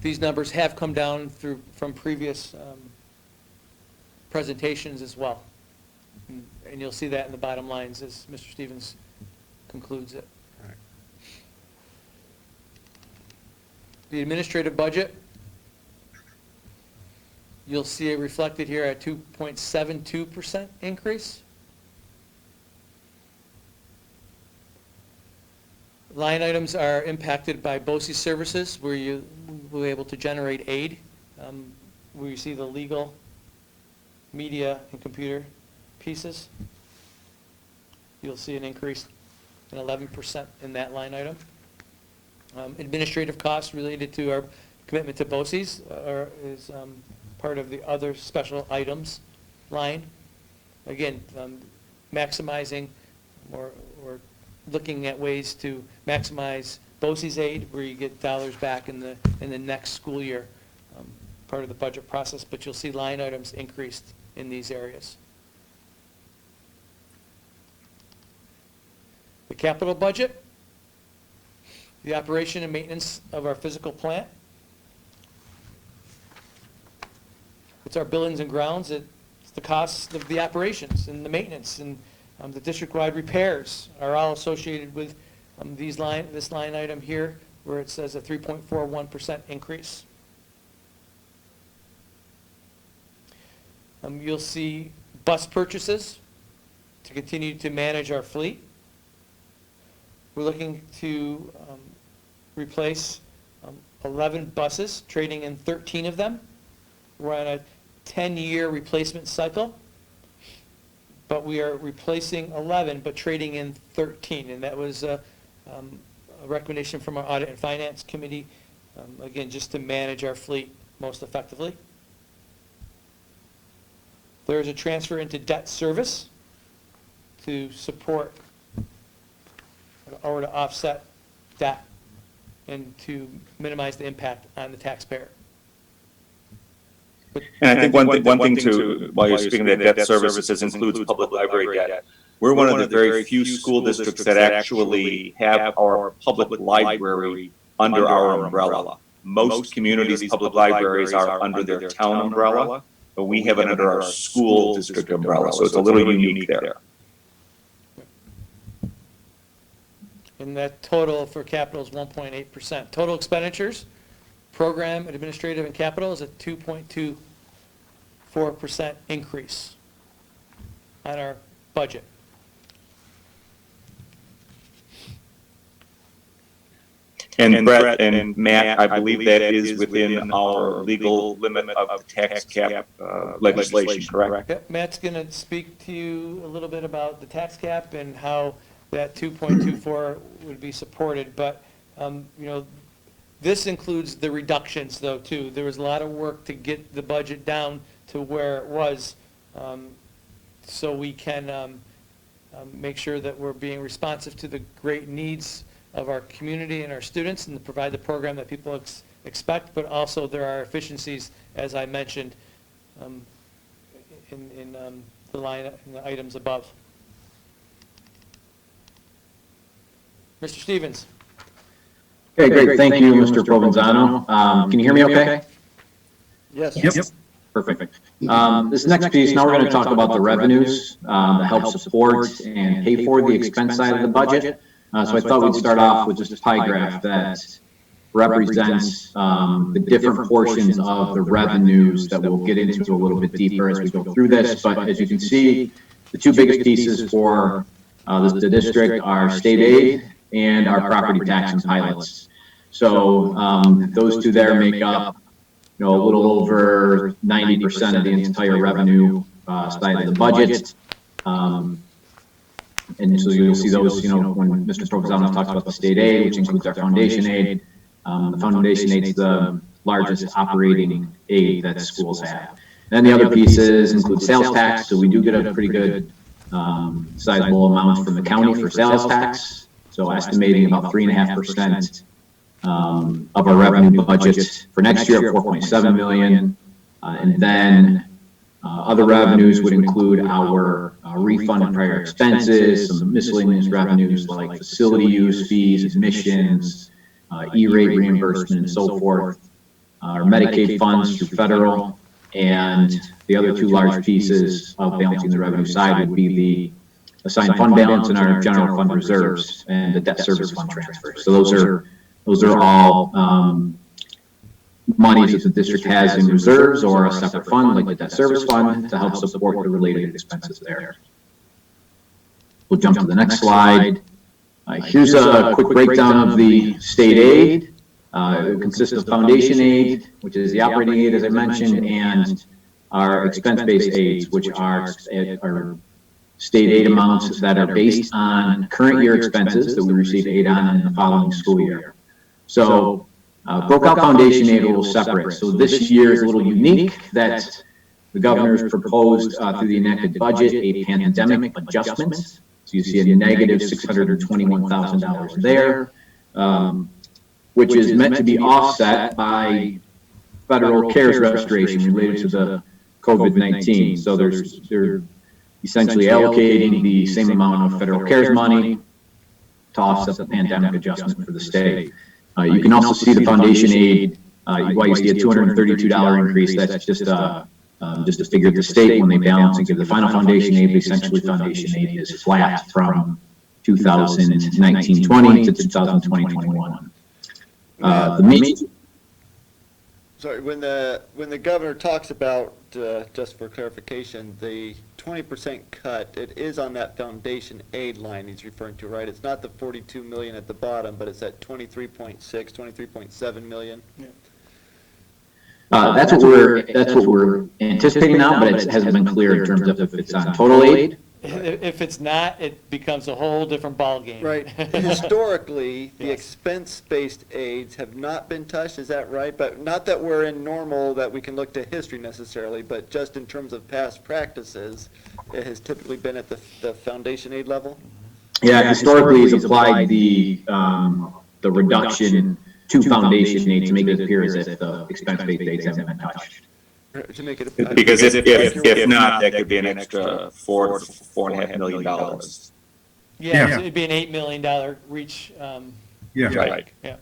these numbers have come down from previous presentations as well. And you'll see that in the bottom lines as Mr. Stevens concludes it. All right. The administrative budget, you'll see it reflected here at 2.72% increase. Line items are impacted by BOCE services, where you were able to generate aid. Where you see the legal, media, and computer pieces. You'll see an increase in 11% in that line item. Administrative costs related to our commitment to BOCES is part of the other special items line. Again, maximizing or looking at ways to maximize BOCES aid, where you get dollars back in the next school year, part of the budget process, but you'll see line items increased in these areas. The capital budget, the operation and maintenance of our physical plant. It's our buildings and grounds. It's the costs of the operations and the maintenance, and the district-wide repairs are all associated with this line item here, where it says a 3.41% increase. You'll see bus purchases to continue to manage our fleet. We're looking to replace 11 buses, trading in 13 of them. We're on a 10-year replacement cycle, but we are replacing 11, but trading in 13, and that was a recommendation from our Audit and Finance Committee, again, just to manage our fleet most effectively. There is a transfer into debt service to support or to offset debt and to minimize the impact on the taxpayer. And I think one thing to, while you're speaking of debt services, includes public library debt. We're one of the very few school districts that actually have our public library under our umbrella. Most communities' public libraries are under their town umbrella, but we have it under our school district umbrella, so it's a little unique there. And that total for capital is 1.8%. Total expenditures, program, administrative, and capital is a 2.24% increase on our budget. And Brett and Matt, I believe that is within our legal limit of the tax cap legislation, correct? Yep, Matt's going to speak to you a little bit about the tax cap and how that 2.24 would be supported, but this includes the reductions though too. There was a lot of work to get the budget down to where it was, so we can make sure that we're being responsive to the great needs of our community and our students, and to provide the program that people expect, but also there are efficiencies, as I mentioned, in the items above. Mr. Stevens. Okay, great. Thank you, Mr. Provenzano. Can you hear me okay? Yes. Yep. Perfect. This next piece, now we're going to talk about the revenues that help support and pay for the expense side of the budget. So I thought we'd start off with just a pie graph that represents the different portions of the revenues that we'll get into a little bit deeper as we go through this. But as you can see, the two biggest pieces for the district are state aid and our property tax and pilots. So those two there make up a little over 90% of the entire revenue side of the budget. And so you'll see those, when Mr. Provenzano talks about the state aid, which includes our foundation aid. The foundation aid is the largest operating aid that schools have. And then the other pieces include sales tax. So we do get a pretty good sizable amount from the county for sales tax. So estimating about 3.5% of our revenue budget for next year at $4.7 million. And then other revenues would include our refund of prior expenses, some miscellaneous revenues like facility use fees, admissions, E-rate reimbursement, and so forth. Our Medicaid funds through federal, and the other two large pieces of balancing the revenue side would be the assigned fund balance and our general fund reserves and the debt service fund transfer. So those are all monies that the district has in reserves or a separate fund like the debt service fund to help support the related expenses there. We'll jump to the next slide. Here's a quick breakdown of the state aid. It consists of foundation aid, which is the operating aid, as I mentioned, and our expense-based aids, which are state aid amounts that are based on current year expenses that we receive aid on in the following school year. So Broke out foundation aid a little separate. So this year is a little unique that the governor's proposed through the enacted budget a pandemic adjustment. So you see a negative $621,000 there, which is meant to be offset by federal CARES restoration related to the COVID-19. So they're essentially allocating the same amount of federal CARES money to offset the pandemic adjustment for the state. You can also see the foundation aid, why you see a $232 increase. That's just a figure of the state when they balance and give the final foundation aid. Essentially, foundation aid is flat from 2019-20 to 2020-21. Sorry, when the governor talks about, just for clarification, the 20% cut, it is on that foundation aid line he's referring to, right? It's not the 42 million at the bottom, but it's at 23.6, 23.7 million. Yeah. That's what we're anticipating now, but it hasn't been clear in terms of if it's on total aid. If it's not, it becomes a whole different ballgame. Right. Historically, the Yes. expense-based aids have not been touched, is that right? But not that we're in normal, that we can look to history necessarily, but just in terms of past practices, it has typically been at the foundation aid level? Yeah, historically, he's applied the reduction to foundation aid to make it appear as if the expense-based aids haven't been touched. To make it Because if not, that could be an extra $4.5 million. Yeah, Yeah. so it'd be an $8 million reach. Yeah. Right. Yeah,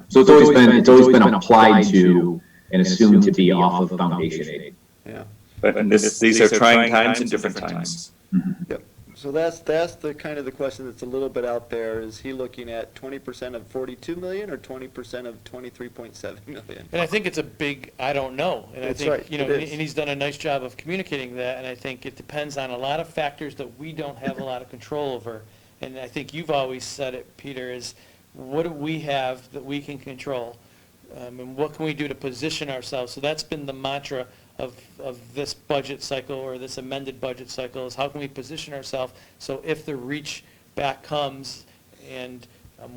so it's always been applied to and assumed to be off of foundation aid. Yeah. But these are trying times and different times. Yep. So that's the kind of the question that's a little bit out there. Is he looking at 20% of 42 million or 20% of 23.7 million? And I think it's a big, I don't know. And That's I think, right, you know, it is. and he's done a nice job of communicating that, and I think it depends on a lot of factors that we don't have a lot of control over. And I think you've always said it, Peter, is what do we have that we can control? And what can we do to position ourselves? So that's been the mantra of this budget cycle or this amended budget cycle, is how can we position ourselves so if the reach back comes and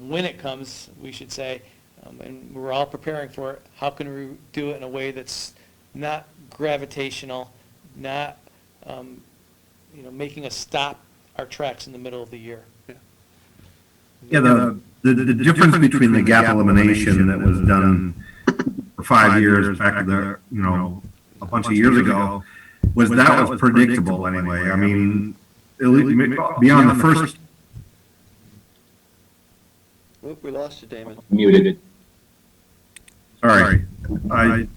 when it comes, we should say, and we're all preparing for it, how can we do it in a way that's not gravitational, not making us stop our tracks in the middle of the year. Yeah, the difference between the gap elimination that was done for 5 years back there, a bunch of years ago, was that was predictable anyway. I mean, beyond the first. Whoop, we lost you, Damon. Muted. Sorry, I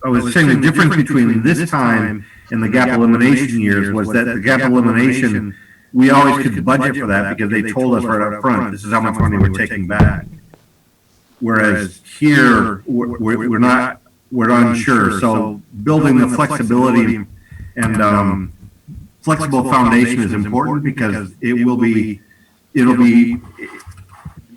was saying the difference between this time and the gap elimination years was that the gap elimination, we always could budget for that because they told us right up front, this is how much money we're taking back. Whereas here, we're unsure. So building the flexibility and flexible foundation is important because it'll be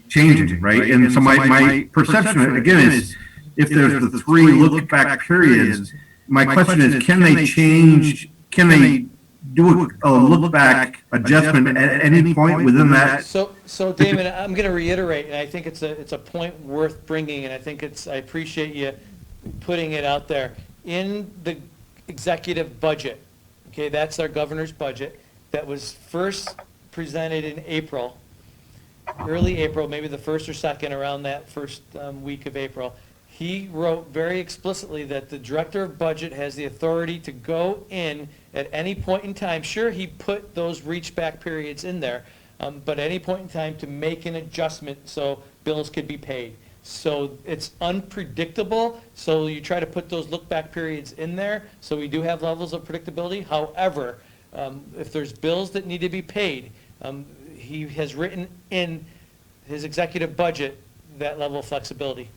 changing, right? And so my perception again is, if there's the 3 look back periods, my question is, can they change? Can they do a look back adjustment at any point within that? So Damon, I'm going to reiterate, and I think it's a point worth bringing, and I think I appreciate you putting it out there. In the executive budget, okay, that's our governor's budget, that was first presented in April, early April, maybe the 1st or 2nd, around that first week of April. He wrote very explicitly that the director of budget has the authority to go in at any point in time. Sure, he put those reach back periods in there, but at any point in time to make an adjustment so bills could be paid. So it's unpredictable, so you try to put those look back periods in there, so we do have levels of predictability. However, if there's bills that need to be paid, he has written in his executive budget that level of flexibility.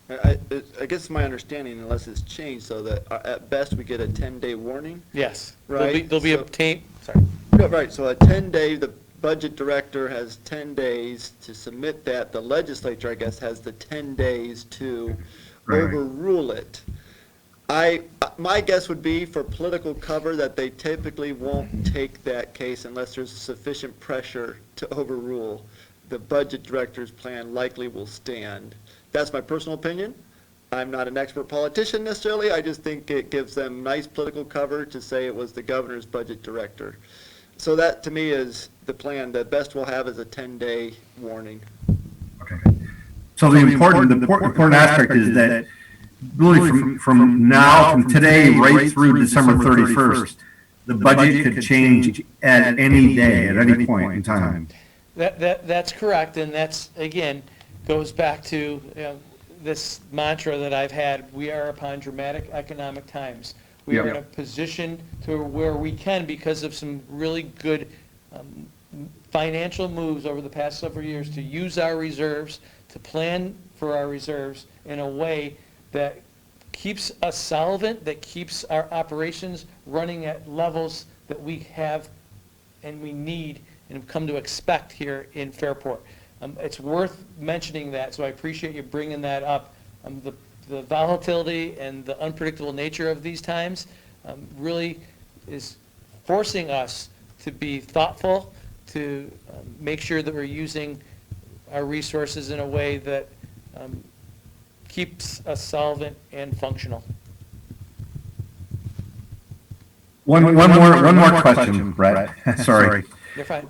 I guess it's my understanding, unless it's changed, so that at best we get a 10-day warning. Yes. Right, There'll be a so- tape, sorry. No, right, so a 10-day, the budget director has 10 days to submit that. The legislature, I guess, has the 10 days to Right. overrule it. My guess would be for political cover that they typically won't take that case unless there's sufficient pressure to overrule. the budget director's plan likely will stand. That's my personal opinion. I'm not an expert politician necessarily. I just think it gives them nice political cover to say it was the governor's budget director. So that, to me, is the plan. The best we'll have is a 10-day warning. Okay. So the important aspect is that really from today right through December 31st, the budget could change at any day, at any point in time. That's correct, and that's, again, goes back to this mantra that I've had: we are upon dramatic economic times. We are in a position to where we can, because of some really good financial moves over the past several years, to use our reserves, to plan for our reserves in a way that keeps us solvent, that keeps our operations running at levels that we have and we need and have come to expect here in Fairport. It's worth mentioning that, so I appreciate you bringing that up. The volatility and the unpredictable nature of these times really is forcing us to be thoughtful, to make sure that we're using our resources in a way that keeps us solvent and functional. One more question, Brett. Sorry. You're fine.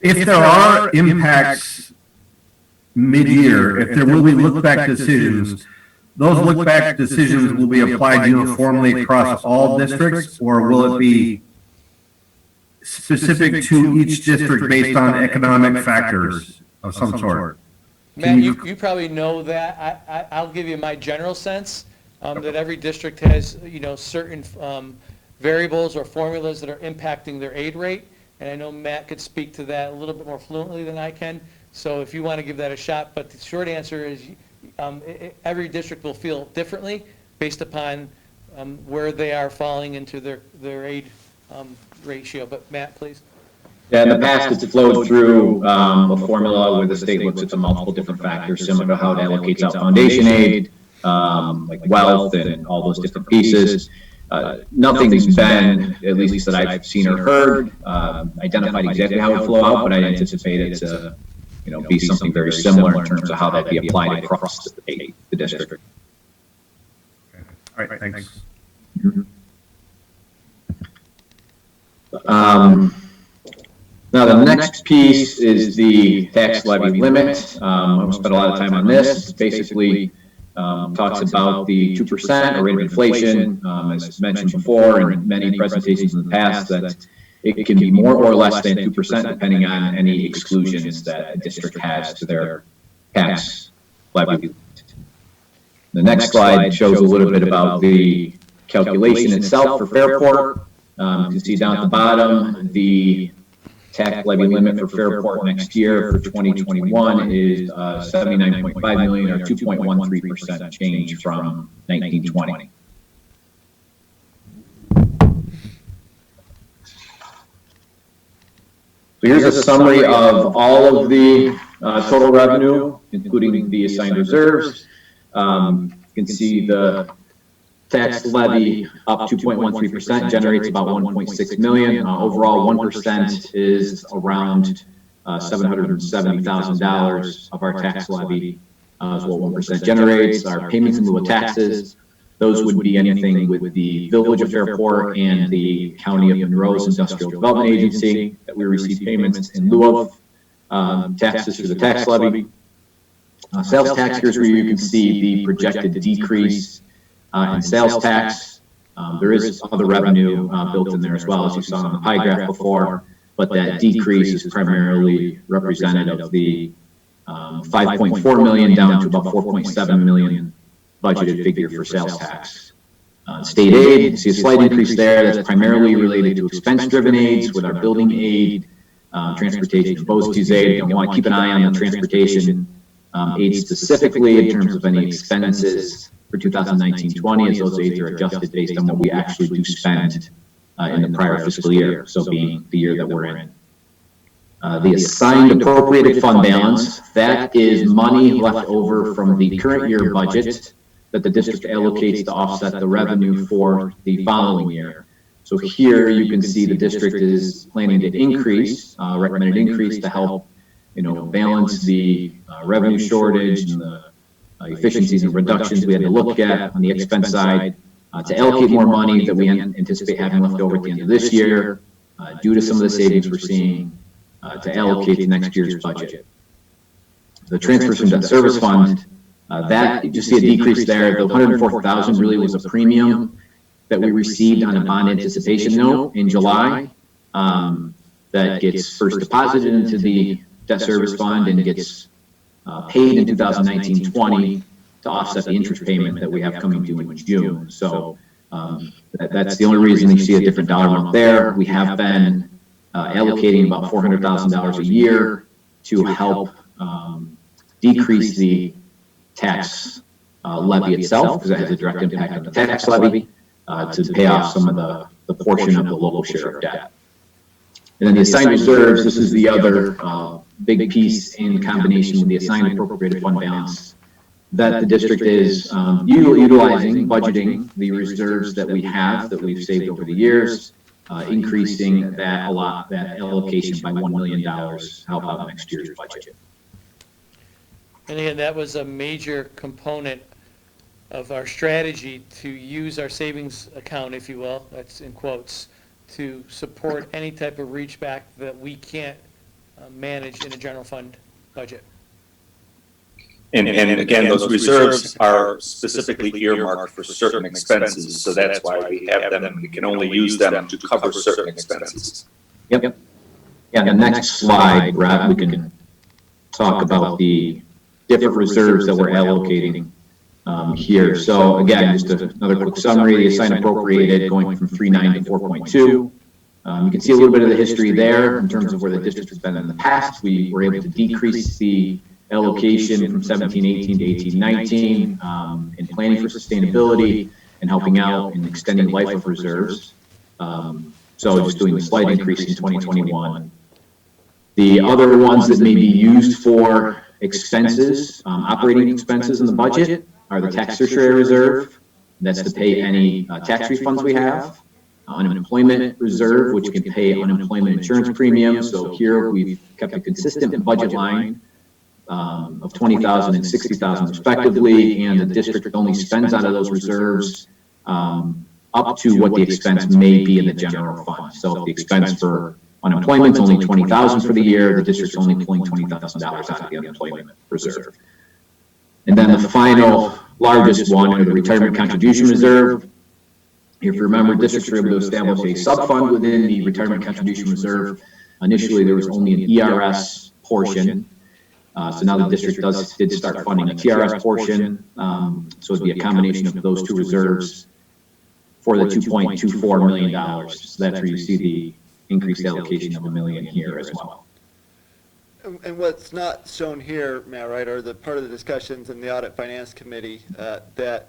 If there are impacts mid-year, if there will be look-back decisions, those look-back decisions will be applied uniformly across all districts, or will it be specific to each district based on economic factors of some sort? Matt, you probably know that. I'll give you my general sense that every district has, certain variables or formulas that are impacting their aid rate, and I know Matt could speak to that a little bit more fluently than I can. So if you want to give that a shot, but the short answer is every district will feel differently based upon where they are falling into their aid ratio. But Matt, please. Yeah, in the past, it's flowed through a formula where the state looks at the multiple different factors, similar to how it allocates out foundation aid, like wealth and all those different pieces. Nothing's been, at least that I've seen or heard, identified exactly how it would flow out, but I anticipate it to be something very similar in terms of how that'd be applied across the district. All right, thanks. Now, the next piece is the tax levy limit. I won't spend a lot of time on this. It basically talks about the 2% or rate of inflation, as mentioned before in many presentations in the past, that it can be more or less than 2% depending on any exclusions that a district has to their tax levy. The next slide shows a little bit about the calculation itself for Fairport. You can see down at the bottom, the tax levy limit for Fairport next year for 2021 is $79.5 million, or 2.13% change from 1920. So here's a summary of all of the total revenue, including the assigned reserves. You can see the tax levy up 2.13% generates about 1.6 million. Overall, 1% is around $770,000 of our tax levy is what 1% generates. Our payments in lieu of taxes, those would be anything with the Village of Fairport and the County of Monroe's Industrial Development Agency that we receive payments in lieu of taxes through the tax levy. Sales tax, here's where you can see the projected decrease in sales tax. There is other revenue built in there as well, as you saw on the pie graph before, but that decrease is primarily representative of the 5.4 million down to about 4.7 million budgeted figure for sales tax. State aid, you see a slight increase there. That's primarily related to expense-driven aids with our building aid, transportation, and BOSTU's aid. And we want to keep an eye on the transportation aid specifically in terms of any expenses for 2019-20, as those aids are adjusted based on what we actually do spend in the prior fiscal year, so being the year that we're in. The assigned appropriated fund balance, that is money left over from the current year budget that the district allocates to offset the revenue for the following year. So here you can see the district is planning to increase, recommended increase to help balance the revenue shortage and the efficiencies and reductions we had to look at on the expense side, to allocate more money that we anticipate having left over at the end of this year, due to some of the savings we're seeing, to allocate to next year's budget. The transfers from debt service fund, that you just see a decrease there. The 104,000 really was a premium that we received on a bond anticipation note in July, that gets first deposited into the debt service fund and gets paid in 2019-20 to offset the interest payment that we have coming due in June. So that's the only reason you see a different dollar amount there. We have been allocating about $400,000 a year to help decrease the tax levy itself, because that has a direct impact on the tax levy, to pay off some of the portion of the local share of debt. And then the assigned reserves, this is the other big piece in combination with the assigned appropriated fund balance that the district is utilizing, budgeting the reserves that we have, that we've saved over the years, increasing that allocation by $1 million to help out next year's budget. And again, that was a major component of our strategy to use our savings account, if you will, that's in quotes, to support any type of reach back that we can't manage in a general fund budget. And again, those reserves are specifically earmarked for certain expenses, so that's why we have them, and we can only use them to cover certain expenses. Yep. Yeah, the next slide, Brad, we can talk about the different reserves that we're allocating here. So again, just another quick summary, the assigned appropriated going from 3.9 to 4.2. You can see a little bit of the history there in terms of where the district has been in the past. We were able to decrease the allocation from 17-18 to 18-19 in planning for sustainability and helping out in extending life of reserves. So just doing a slight increase in 2021. The other ones that may be used for expenses, operating expenses in the budget, are the tax surcharge reserve. That's to pay any tax refunds we have. Unemployment reserve, which can pay unemployment insurance premiums. So here we've kept a consistent budget line of $20,000 and $60,000 respectively, and the district only spends out of those reserves up to what the expense may be in the general fund. So if the expense for unemployment is only $20,000 for the year, the district's only pulling $20,000 out of the unemployment reserve. And then the final largest one, or the retirement contribution reserve. If you remember, districts were able to establish a sub-fund within the retirement contribution reserve. Initially, there was only an ERS portion. So now the district did start funding a TRS portion. So it'd be a combination of those two reserves for the $2.24 million. So that's where you see the increased allocation of $1 million here as well. And what's not shown here, Matt, right, are the part of the discussions in the Audit Finance Committee that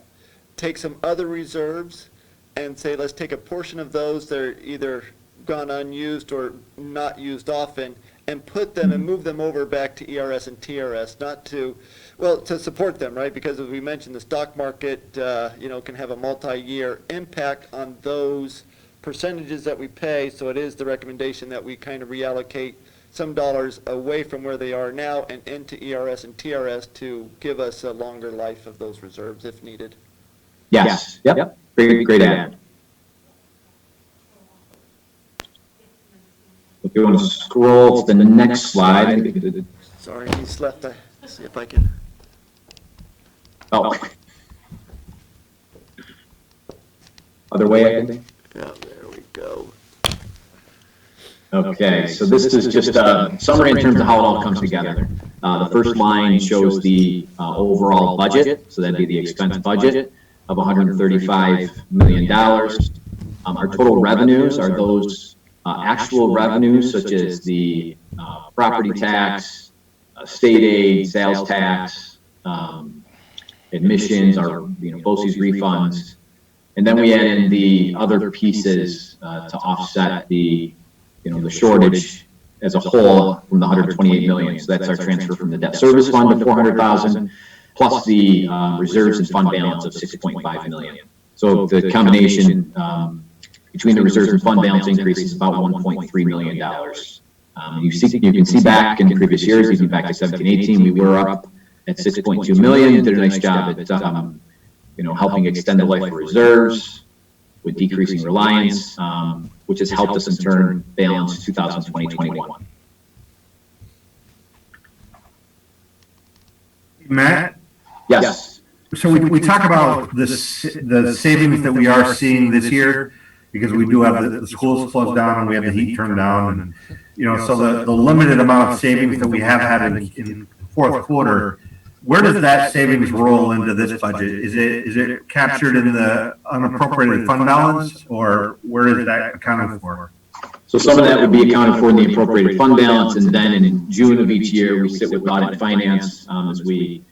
take some other reserves and say, let's take a portion of those that are either gone unused or not used often and put them and move them over back to ERS and TRS, not to, well, to support them, right? Because as we mentioned, the stock market, can have a multi-year impact on those percentages that we pay. So it is the recommendation that we kind of reallocate some dollars away from where they are now and into ERS and TRS to give us a longer life of those reserves if needed. Yes. Yep. Great add. If you want to scroll to the next slide. Sorry, he's left. See if I can. Oh. Other way, I think. Yeah, there we go. Okay, so this is just a summary in terms of how it all comes together. The first line shows the overall budget, so that'd be the expense budget of $135 million. Our total revenues are those actual revenues, such as the property tax, state aid, sales tax, admissions, our BOCES refunds, and then we add in the other pieces to offset the the shortage as a whole from the $128 million. So that's our transfer from the debt service fund of $400,000, plus the reserves and fund balance of $6.5 million. So the combination between the reserves and fund balance increase is about $1.3 million You can see back in previous years, even back to 17-18, we were up at 6.2 million. Did a nice job at helping extend the life of reserves with decreasing reliance, which has helped us in turn balance 2020-21. Matt? Yes. So we talk about the savings that we are seeing this year, because we do have the schools closed down and we have the heat turned down, and so the limited amount of savings that we have had in fourth quarter, where does that savings roll into this budget? Is it captured in the unappropriated fund balance, or where is that accounted for? So some of that would be accounted for in the appropriated fund balance, and then in June of each year, we sit with audit and finance as we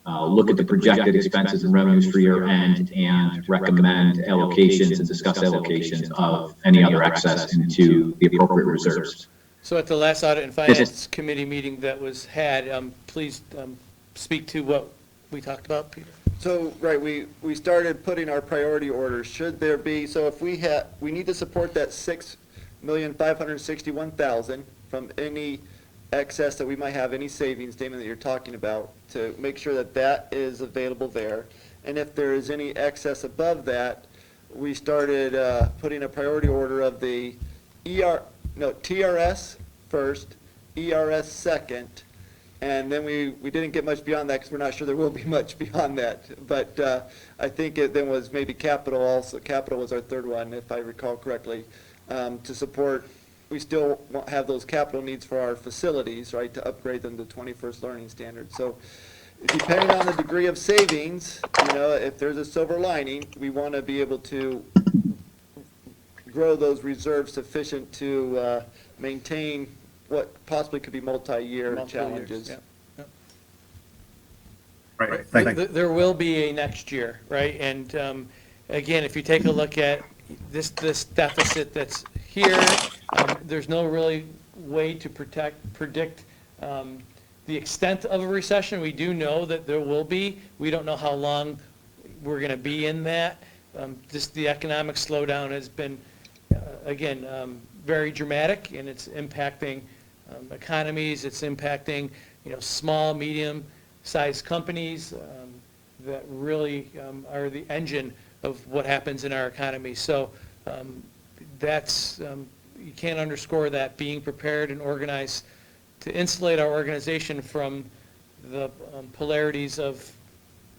look at the projected expenses and revenues for year end and recommend allocations and discuss allocations of any other excess into the appropriate reserves. So at the last Audit and Finance Committee meeting that was had, please speak to what we talked about, Peter. So, right, we started putting our priority orders. Should there be, so if we need to support that 6,561,000 from any excess that we might have, any savings, Damon, that you're talking about, to make sure that that is available there. And if there is any excess above that, we started putting a priority order of the TRS first, ERS second, and then we didn't get much beyond that because we're not sure there will be much beyond that. But I think it then was maybe capital also. Capital was our third one, if I recall correctly, to support. We still have those capital needs for our facilities, right, to upgrade them to 21st learning standards. So depending on the degree of savings, if there's a silver lining, we want to be able to grow those reserves sufficient to maintain what possibly could be multi-year challenges. Yeah. Yeah. Right, thank you. There will be a next year, right? And again, if you take a look at this deficit that's here, there's no really way to predict the extent of a recession. We do know that there will be. We don't know how long we're going to be in that. The economic slowdown has been, again, very dramatic, and it's impacting economies. It's impacting, small, medium-sized companies that really are the engine of what happens in our economy. So that's you can't underscore that, being prepared and organized to insulate our organization from the polarities of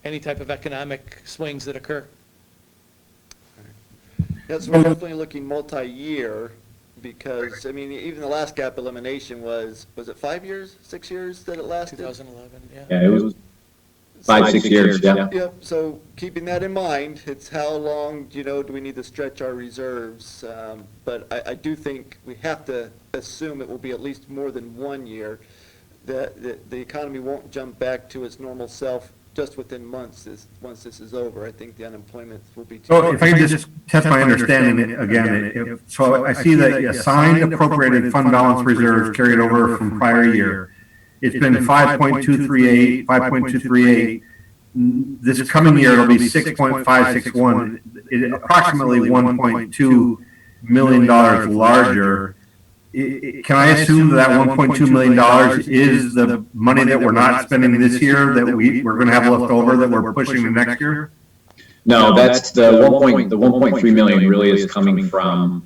any type of economic swings that occur. Yes, we're definitely looking multi-year because, even the last gap elimination was it 5 years, 6 years that it lasted? 2011, yeah. Yeah, it was 5-6 years, yeah. Yep, so keeping that in mind, it's how long, do we need to stretch our reserves? But I do think we have to assume it will be at least more than 1 year, that the economy won't jump back to its normal self just within months. Once this is over, I think the unemployment will be too So if I could just test my understanding again, so I see that assigned appropriated fund balance reserves carried over from prior year. It's been 5.238, 5.238. This coming year, it'll be 6.561, approximately $1.2 million larger. Can I assume that $1.2 million is the money that we're not spending this year that we're going to have left over that we're pushing to next year? No, that's the 1.3 million really is coming from,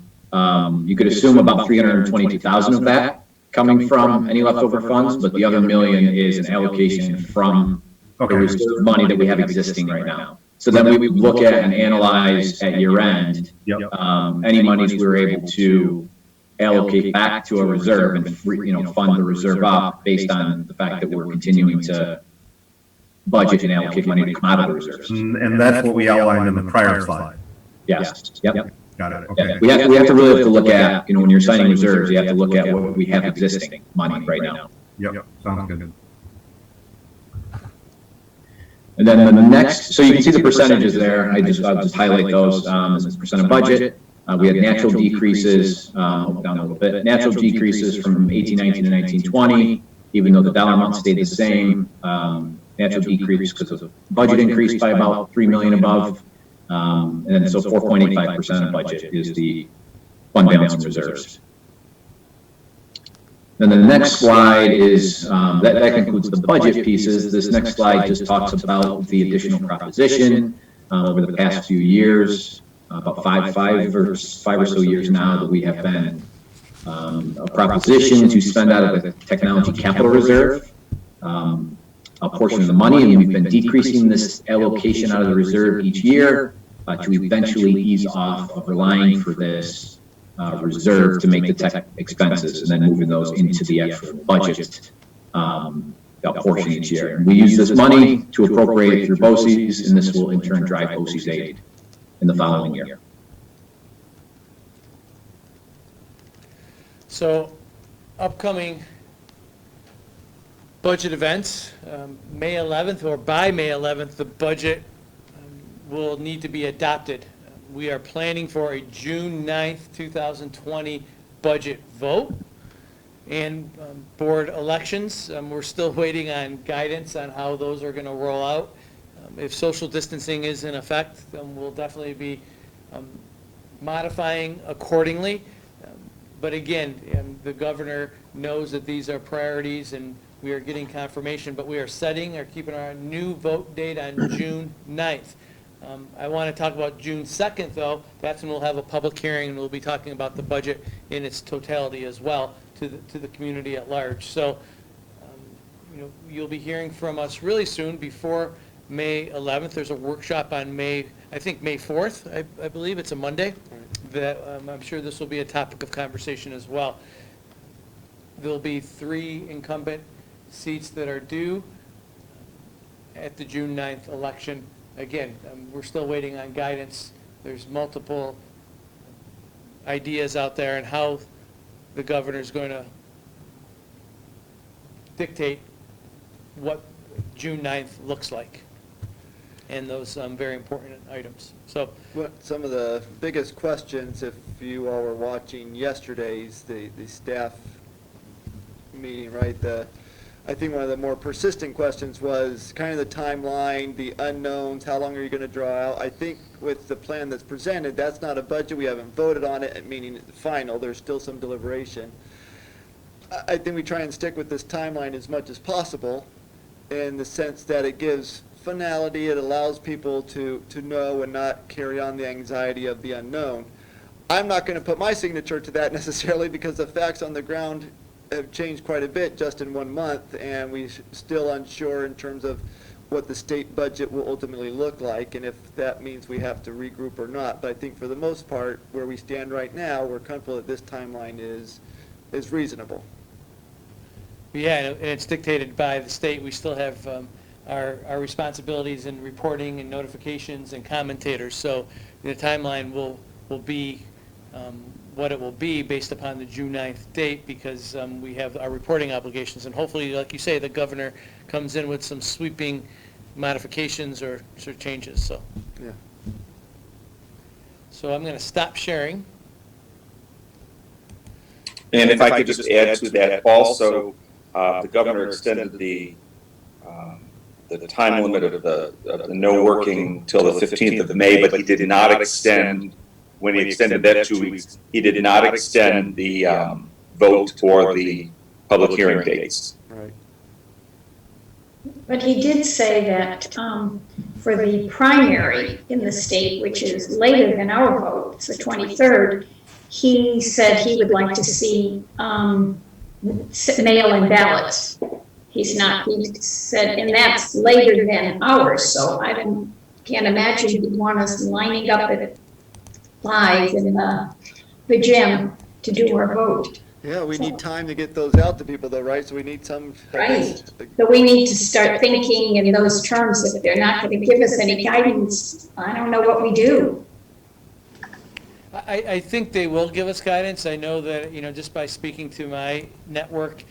you could assume about 322,000 of that coming from any leftover funds, but the other million is an allocation from the reserve money that we have existing right now. So then we look at and analyze at year end, any monies we were able to allocate back to a reserve and fund the reserve up based on the fact that we're continuing to budget and allocate money to come out of the reserves. And that's what we outlined in the prior slide. Yes. Yep. Got it. Okay. Yeah. We have to really look at, when you're signing reserves, you have to look at what we have existing money right now. Yep. Sounds good. And then the next, so you can see the percentages there. I'll just highlight those as a percent of budget. We had natural decreases, down a little bit, natural decreases from 1819 to 1920, even though the dollar amount stayed the same. Natural decrease because of budget increased by about 3 million above. And then so 4.85% of budget is the fund balance and reserves. Then the next slide is, that concludes the budget pieces. This next slide just talks about the additional proposition over the past few years, about five or so years now that we have been a proposition to spend out of the technology capital reserve a portion of the money, and we've been decreasing this allocation out of the reserve each year to eventually ease off of relying for this reserve to make the tech expenses, and then moving those into the actual budget portion each year. And we use this money to appropriate through BOCES, and this will in turn drive BOCES aid in the following year. So, upcoming budget events, May 11th, or by May 11th, the budget will need to be adopted. We are planning for a June 9th, 2020 budget vote and board elections. We're still waiting on guidance on how those are going to roll out. If social distancing is in effect, then we'll definitely be modifying accordingly. But again, the governor knows that these are priorities, and we are getting confirmation, but we are keeping our new vote date on June 9th. I want to talk about June 2nd, though. That's when we'll have a public hearing, and we'll be talking about the budget in its totality as well to the community at large. So, you'll be hearing from us really soon before May 11th. There's a workshop on May 4th, I believe. It's a Monday. That I'm sure this will be a topic of conversation as well. There'll be 3 incumbent seats that are due at the June 9th election. Again, we're still waiting on guidance. There's multiple ideas out there on how the governor's going to dictate what June 9th looks like, and those very important items. So, Some of the biggest questions, if you all were watching yesterday's, the staff meeting, right? I think one of the more persistent questions was kind of the timeline, the unknowns, how long are you going to draw out? I think with the plan that's presented, that's not a budget. We haven't voted on it, meaning it's final. There's still some deliberation. I think we try and stick with this timeline as much as possible in the sense that it gives finality. It allows people to know and not carry on the anxiety of the unknown. I'm not going to put my signature to that necessarily because the facts on the ground have changed quite a bit just in 1 month, and we're still unsure in terms of what the state budget will ultimately look like, and if that means we have to regroup or not. But I think for the most part, where we stand right now, we're comfortable that this timeline is reasonable. yeah, and it's dictated by the state. We still have our responsibilities in reporting and notifications and commentators. So the timeline will be what it will be based upon the June 9th date, because we have our reporting obligations. And hopefully, like you say, the governor comes in with some sweeping modifications or changes. So, Yeah. so I'm going to stop sharing. And if I could just add to that also, the governor extended the time limit of the no working till the 15th of May, but he did not extend, when he extended that 2 weeks, he did not extend the vote or the public hearing dates. Right. But he did say that for the primary in the state, which is later than our vote, it's the 23rd, he said he would like to see mail-in ballots. He said, and that's later than ours, so I can't imagine he'd want us lining up at 5 in the gym to do our vote. Yeah, we need time to get those out to people though, right? So we need some. Right. But we need to start thinking in those terms. If they're not going to give us any guidance, I don't know what we do. I think they will give us guidance. I know that, just by speaking to my network,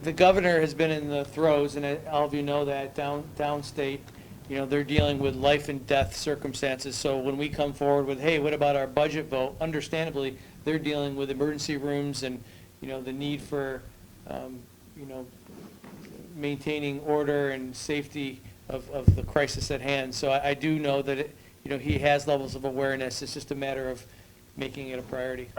the governor has been in the throes, and all of you know that downstate, they're dealing with life and death circumstances. So when we come forward with, hey, what about our budget vote? Understandably, they're dealing with emergency rooms and, the need for, maintaining order and safety of the crisis at hand. So I do know that, he has levels of awareness. It's just a matter of making it a priority.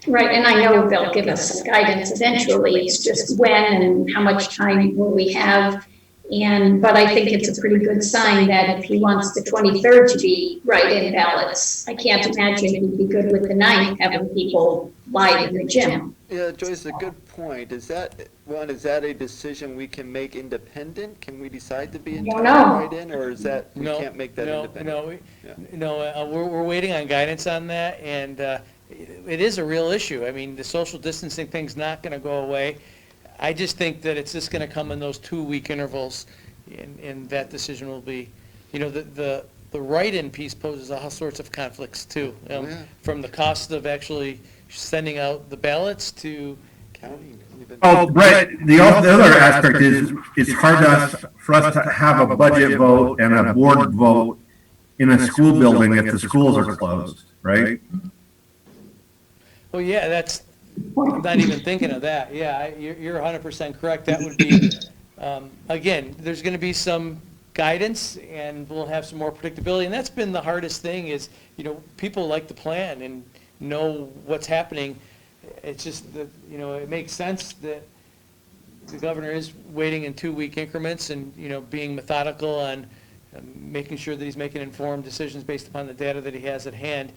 Right, and I know they'll give us some guidance eventually, it's just when and how much time will we have. But I think it's a pretty good sign that if he wants the 23rd to be write-in ballots, I can't imagine he'd be good with the 9th, having people live in the gym. Yeah, Joyce, a good point. Is that a decision we can make independent? Can we decide to be Don't entirely know. write-in, or is that, we No, can't make that independent? we're waiting on guidance on that, and it is a real issue. I mean, the social distancing thing's not going to go away. I just think that it's just going to come in those 2-week intervals, and that decision will be, the write-in piece poses all sorts of conflicts too, Yeah. from the cost of actually sending out the ballots to, Counting. Oh, Brett, the other aspect is, it's hard for us to have a budget vote and a board vote in a school building if the schools are closed, right? well, yeah, I'm not even thinking of that. Yeah, you're 100% correct. That would be, again, there's going to be some guidance, and we'll have some more predictability. And that's been the hardest thing is, people like to plan and know what's happening. It's just that, it makes sense that the governor is waiting in 2-week increments and, being methodical on making sure that he's making informed decisions based upon the data that he has at hand.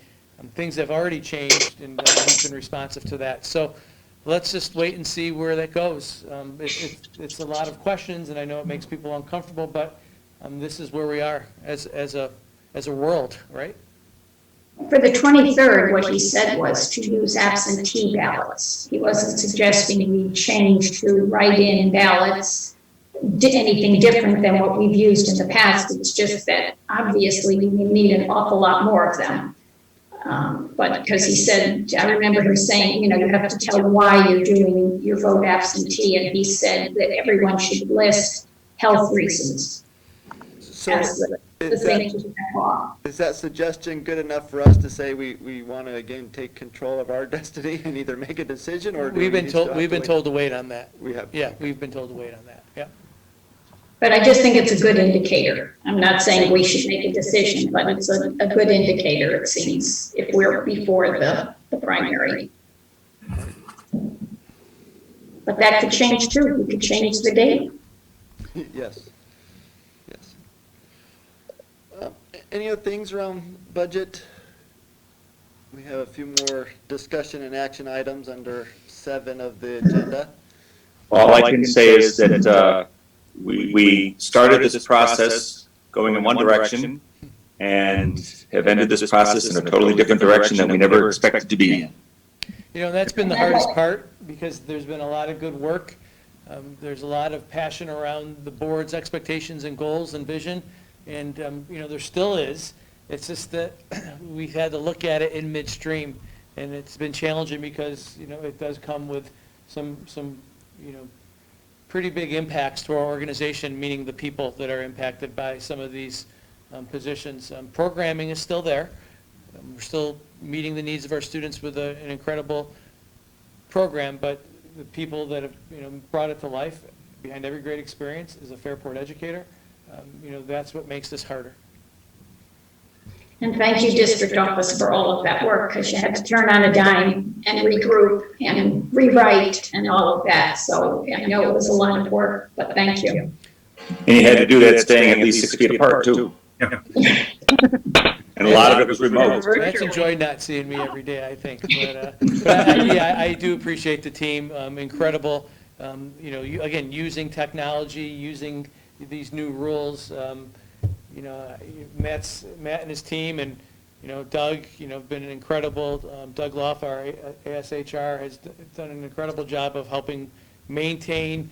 Things have already changed, and he's been responsive to that. So let's just wait and see where that goes. It's a lot of questions, and I know it makes people uncomfortable, but this is where we are as a world, right? For the 23rd, what he said was to use absentee ballots. He wasn't suggesting we change to write-in ballots, did anything different than what we've used in the past. It's just that obviously we need an awful lot more of them. But because he said, I remember him saying, you have to tell why you're doing your vote absentee, and he said that everyone should list health reasons. So as the thing to that law. is that suggestion good enough for us to say we want to again take control of our destiny and either make a decision, or do We've been still have told to wait on that. We have. Yeah, we've been told to wait on that, yeah. But I just think it's a good indicator. I'm not saying we should make a decision, but it's a good indicator, it seems, if we're before the primary. But that could change too. We could change the date. Yes. Yes. Any other things around budget? We have a few more discussion and action items under 7 of the agenda. All I can say is that we started this process going in one direction and have ended this process in a totally different direction than we never expected to be in. That's been the hardest part, because there's been a lot of good work. There's a lot of passion around the board's expectations and goals and vision, and, there still is. It's just that we've had to look at it in midstream, and it's been challenging because, it does come with some pretty big impacts to our organization, meaning the people that are impacted by some of these positions. Programming is still there. We're still meeting the needs of our students with an incredible program, but the people that have brought it to life behind every great experience is a Fairport educator. That's what makes this harder. And thank you, district office, for all of that work, because you had to turn on a dime and regroup and rewrite and all of that. So I know it was a lot of work, but thank you. And you had to do that staying at least 6 feet apart too. Yeah. And a lot of it was remote. That's enjoyed not seeing me every day, I think. But I do appreciate the team, incredible. Again, using technology, using these new rules. Matt and his team, and Doug, been an incredible. Doug Loff, our ASHR, has done an incredible job of helping maintain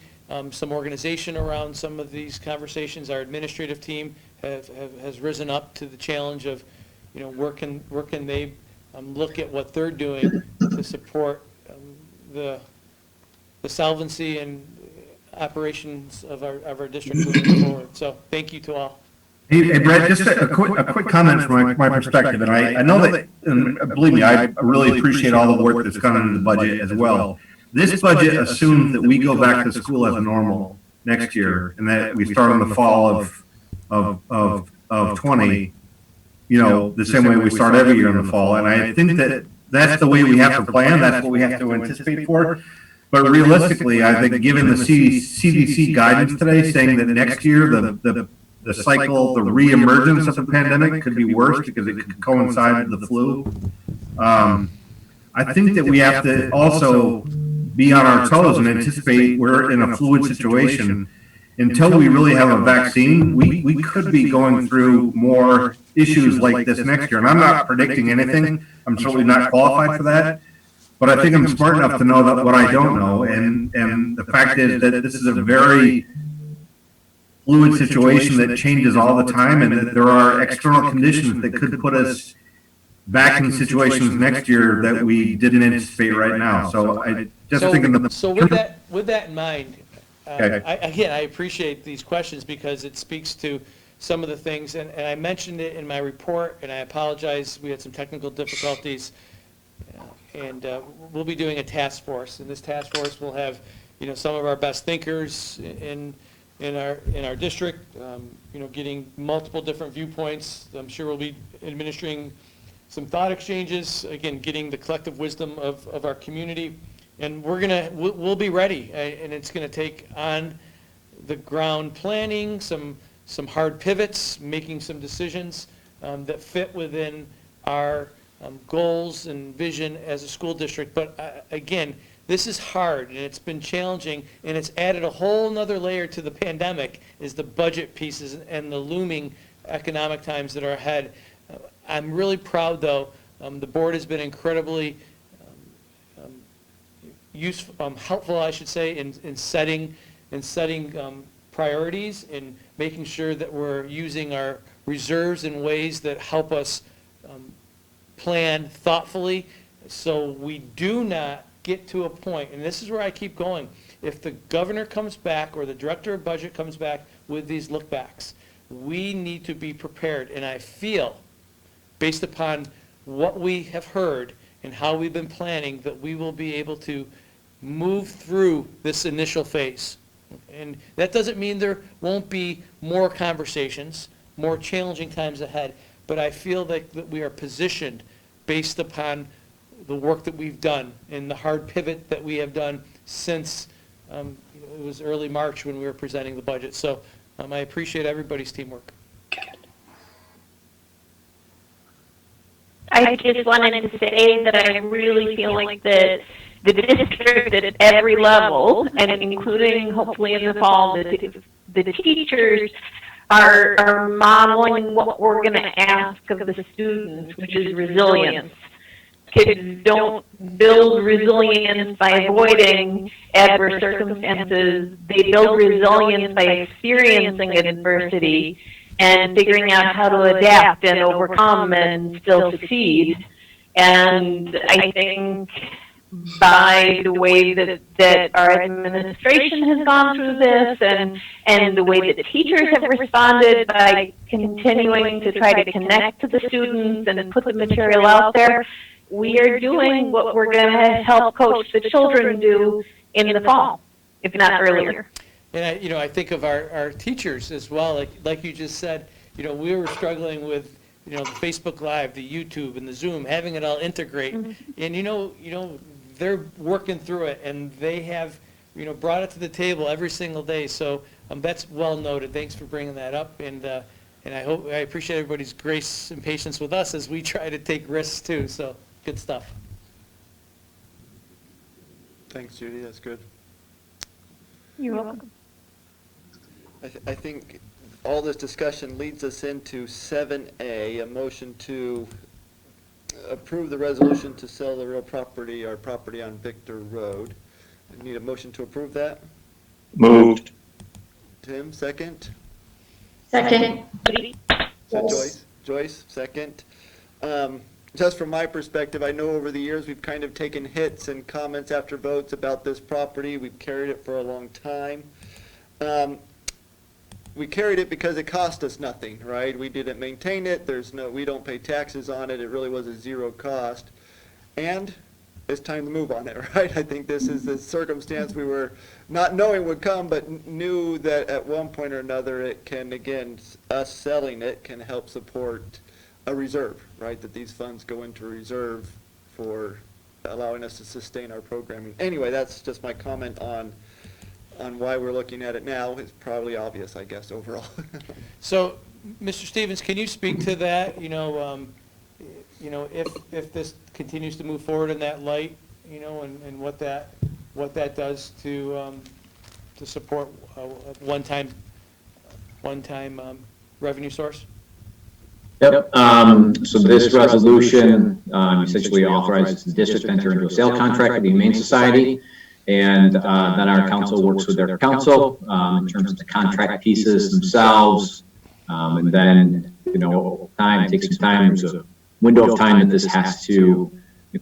some organization around some of these conversations. Our administrative team has risen up to the challenge of, where can they look at what they're doing to support the solvency and operations of our district moving forward. So thank you to all. Hey, Brett, just a quick comment from my perspective, and I know that, and believe me, I really appreciate all the work that's gone into the budget as well. This budget assumes that we go back to school as normal next year, and that we start in the fall of 20, the same way we start every year in the fall. And I think that that's the way we have to plan, that's what we have to anticipate for. But realistically, I think given the CDC guidance today saying that next year, the cycle, the reemergence of the pandemic could be worse because it could coincide with the flu. I think that we have to also be on our toes and anticipate we're in a fluid situation. Until we really have a vaccine, we could be going through more issues like this next year. And I'm not predicting anything. I'm certainly not qualified for that. But I think I'm smart enough to know that what I don't know. And the fact is that this is a very fluid situation that changes all the time, and that there are external conditions that could put us back in situations next year that we didn't anticipate right now. So I just think in the So with that in mind, Okay. I appreciate these questions because it speaks to some of the things, and I mentioned it in my report, and I apologize, we had some technical difficulties, and we'll be doing a task force, and this task force will have, some of our best thinkers in our district, getting multiple different viewpoints. I'm sure we'll be administering some thought exchanges, again, getting the collective wisdom of our community. And we'll be ready, and it's gonna take on the ground planning, some hard pivots, making some decisions that fit within our goals and vision as a school district. But again, this is hard, and it's been challenging, and it's added a whole nother layer to the pandemic, is the budget pieces and the looming economic times that are ahead. I'm really proud, though, the board has been incredibly helpful, I should say, in setting priorities and making sure that we're using our reserves in ways that help us plan thoughtfully, so we do not get to a point, and this is where I keep going, if the governor comes back or the director of budget comes back with these lookbacks, we need to be prepared. And I feel, based upon what we have heard and how we've been planning, that we will be able to move through this initial phase. And that doesn't mean there won't be more conversations, more challenging times ahead, but I feel that we are positioned based upon the work that we've done and the hard pivot that we have done since it was early March when we were presenting the budget. So I appreciate everybody's teamwork. I just wanted to say that I really feel like the district at every level, and including hopefully in the fall, the teachers are modeling what we're going to ask of the students, which is resilience. Kids don't build resilience by avoiding adverse circumstances. They build resilience by experiencing adversity and figuring out how to adapt and overcome and still succeed. And I think by the way that our administration has gone through this and the way that teachers have responded by continuing to try to connect to the students and put the material out there, we are doing what we're going to help coach the children do in the fall, if not earlier. And I think of our teachers as well, like you just said, we were struggling with, the Facebook Live, the YouTube, and the Zoom, having it all integrate. Mm-hmm. And they're working through it, and they have, brought it to the table every single day. So that's well noted. Thanks for bringing that up, and I appreciate everybody's grace and patience with us as we try to take risks too. So good stuff. Thanks, Judy, that's good. You're welcome. I think all this discussion leads us into 7A, a motion to approve the resolution to sell the real property, our property on Victor Road. I need a motion to approve that. Moved. Tim, second. Second. So Joyce, second. Just from my perspective, I know over the years we've kind of taken hits and comments after votes about this property. We've carried it for a long time. We carried it because it cost us nothing, right? We didn't maintain it. We don't pay taxes on it. It really was a zero cost. And it's time to move on it, right? I think this is the circumstance we were not knowing would come, but knew that at one point or another it can, again, us selling it can help support a reserve, right? That these funds go into a reserve for allowing us to sustain our programming. Anyway, that's just my comment on why we're looking at it now. It's probably obvious, I guess, overall. So, Mr. Stevens, can you speak to that, if this continues to move forward in that light, and what that does to support a one-time revenue source? Yep, so this resolution essentially authorizes the district to enter into a sale contract with the Humane Society, and then our council works with their council in terms of the contract pieces themselves, and then, time, takes some time, there's a window of time that this has to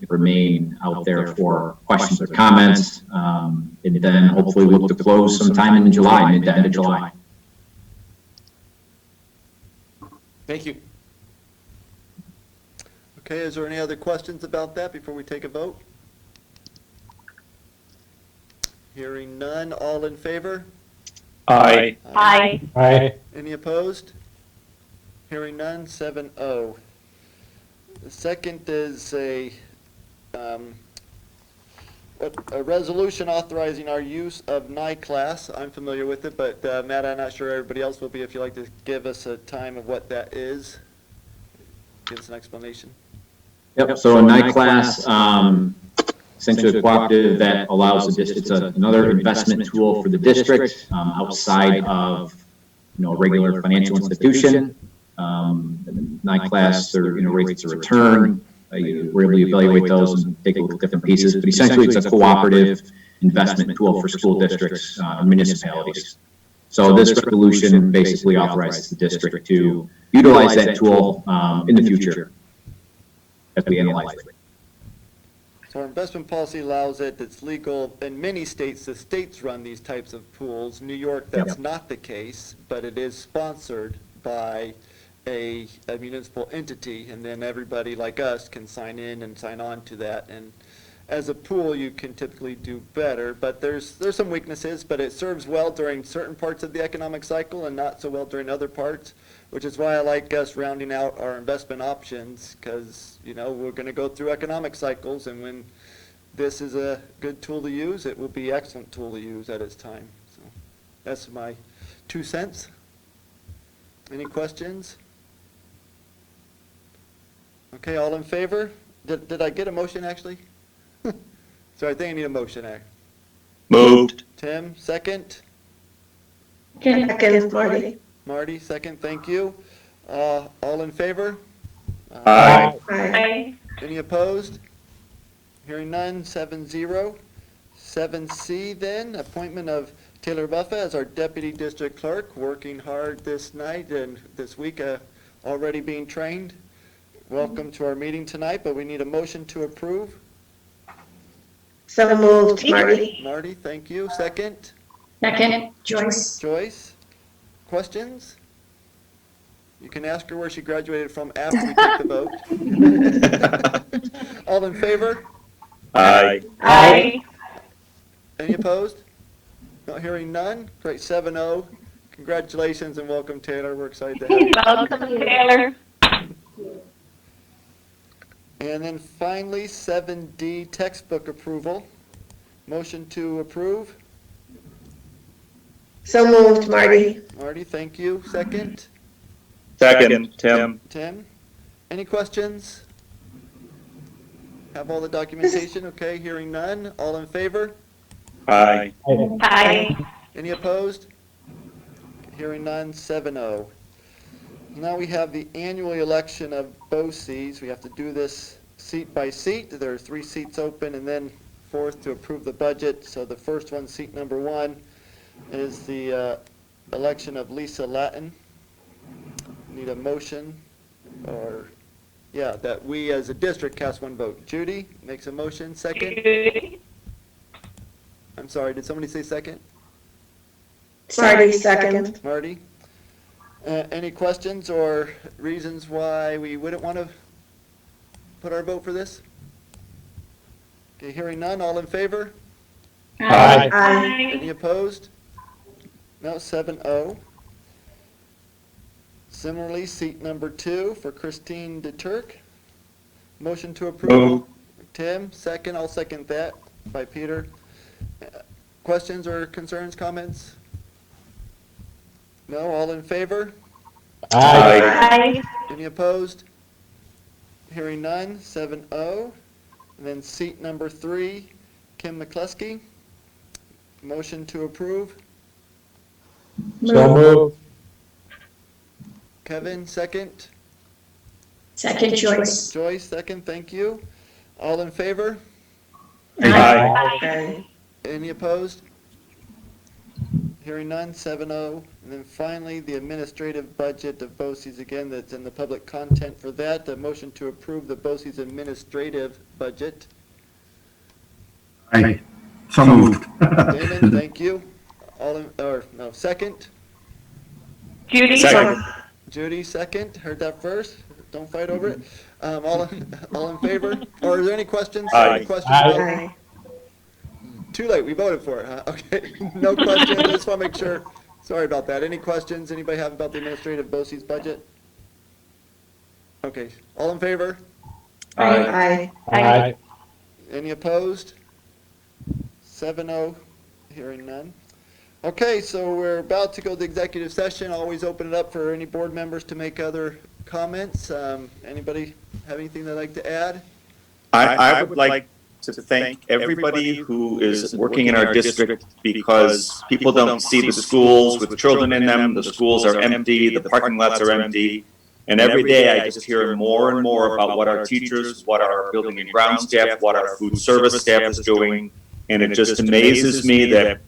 remain out there for questions or comments, and then hopefully we'll look to close sometime in July, mid to end of July. Thank you. Okay, is there any other questions about that before we take a vote? Hearing none, all in favor? Aye. Aye. Aye. Any opposed? Hearing none, 7-0. The second is a resolution authorizing our use of NICLAS. I'm familiar with it, but Matt, I'm not sure everybody else will be. If you'd like to give us a time of what that is, give us an explanation. Yep, so a NICLAS, essentially a cooperative that allows the district, it's another investment tool for the district outside of, a regular financial institution. NICLAS, rates of return. We're able to evaluate those and take a look at different pieces, but essentially it's a cooperative investment tool for school districts and municipalities. So this resolution basically authorizes the district to utilize that tool in the future as we analyze it. So our investment policy allows it, it's legal. In many states, the states run these types of pools. New York, that's not the case, but it is sponsored by a municipal entity, and then everybody like us can sign in and sign on to that. And as a pool, you can typically do better, but there's some weaknesses, but it serves well during certain parts of the economic cycle and not so well during other parts, which is why I like us rounding out our investment options, because, we're going to go through economic cycles, and when this is a good tool to use, it will be an excellent tool to use at its time. So that's my 2 cents. Any questions? Okay, all in favor? Did I get a motion, actually? So I think I need a motion there. Moved. Tim, second. Second, Marty. Marty, second, thank you. All in favor? Aye. Aye. Any opposed? Hearing none, 7-0. 7C then, appointment of Taylor Buffa as our Deputy District Clerk, working hard this night and this week, already being trained. Welcome to our meeting tonight, but we need a motion to approve. So moved, Marty. Marty, thank you. Second. Second, Joyce. Joyce, questions? You can ask her where she graduated from after we take the vote. All in favor? Aye. Aye. Any opposed? Not hearing none. Great, 7-0. Congratulations and welcome, Taylor. We're excited to have you. Welcome, Taylor. And then finally, 7D, textbook approval. Motion to approve. So moved, Marty. Marty, thank you. Second. Second, Tim. Tim, any questions? Have all the documentation? Okay, hearing none. All in favor? Aye. Aye. Any opposed? Hearing none, 7-0. Now we have the annual election of BOCES. We have to do this seat by seat. There are 3 seats open, and then 4th to approve the budget. So the first one, seat number 1, is the election of Lisa Latin. Need a motion, that we as a district cast 1 vote. Judy makes a motion. Second. Judy. I'm sorry, did somebody say second? Marty, second. Marty? Any questions or reasons why we wouldn't want to put our vote for this? Okay, hearing none, all in favor? Aye. Any opposed? No, 7-0. Similarly, seat number 2 for Christine DeTurk. Motion to approve. Move. Tim, second, I'll second that, by Peter. Questions or concerns, comments? No, all in favor? Aye. Any opposed? Hearing none, 7-0. And then seat number 3, Kim McCluskey. Motion to approve. Move. moved. Kevin, second. Second choice. Joyce, second, thank you. All in favor? Aye. Any opposed? Hearing none, 7-0. And then finally, the administrative budget of BOCES, again, that's in the public content for that. A motion to approve the BOCES administrative budget. Aye. So moved. Damon, thank you. Second. Judy? Second. Judy, second. Heard that first. Don't fight over it. All in favor? Or are there any questions? Aye. Any questions? Aye. Too late, we voted for it, huh? Okay, no questions, I just want to make sure. Sorry about that. Any questions anybody have about the administrative BOCES budget? Okay, all in favor? Aye. Aye. Any opposed? 7-0, hearing none. Okay, so we're about to go to executive session. Always open it up for any board members to make other comments. Anybody have anything they'd like to add? I would like to thank everybody who is working in our district because people don't see the schools with children in them. The schools are empty, the parking lots are empty. And every day I just hear more and more about what our teachers, what our building and ground staff, what our food service staff is doing. And it just amazes me that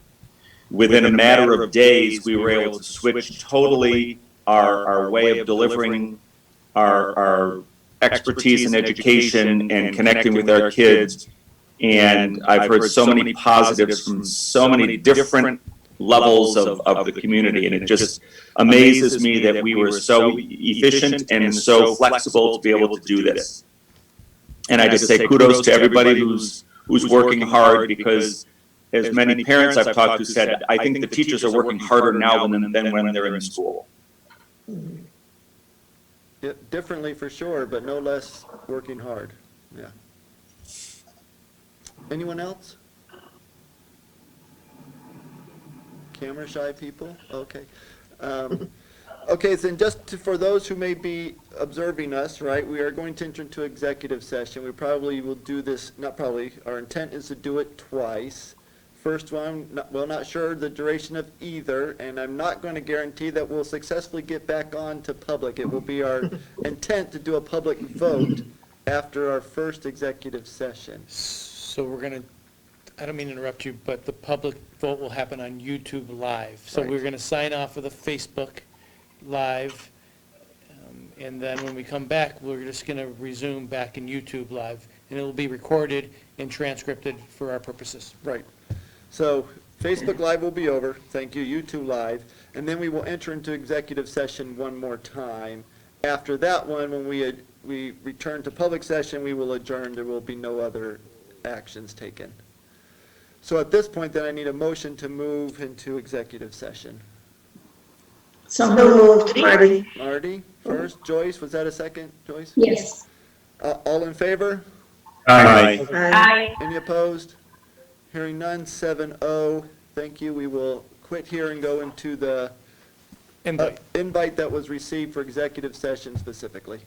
within a matter of days, we were able to switch totally our way of delivering our expertise in education and connecting with our kids. And I've heard so many positives from so many different levels of the community. And it just amazes me that we were so efficient and so flexible to be able to do this. And I just say kudos to everybody who's working hard, because as many parents I've talked to said, I think the teachers are working harder now than when they're in school. Differently for sure, but no less working hard, yeah. Anyone else? Camera shy people? Okay. Okay, then for those who may be observing us, right, we are going to enter into executive session. We probably will do this, not probably, our intent is to do it twice. First one, not sure the duration of either, and I'm not going to guarantee that we'll successfully get back on to public. It will be our intent to do a public vote after our first executive session. So we're going to, I don't mean to interrupt you, but the public vote will happen on YouTube Live. So Right. we're going to sign off with a Facebook Live, and then when we come back, we're just going to resume back in YouTube Live, and it'll be recorded and transcripted for our purposes. Right. So Facebook Live will be over, thank you, YouTube Live, and then we will enter into executive session one more time. After that one, when we return to public session, we will adjourn, there will be no other actions taken. So at this point, then I need a motion to move into executive session. So moved, Marty. Marty, first, Joyce, was that a second, Joyce? Yes. All in favor? Aye. Aye. Any opposed? Hearing none, 7-0. Thank you. We will quit here and go into the Invite. invite that was received for executive session specifically.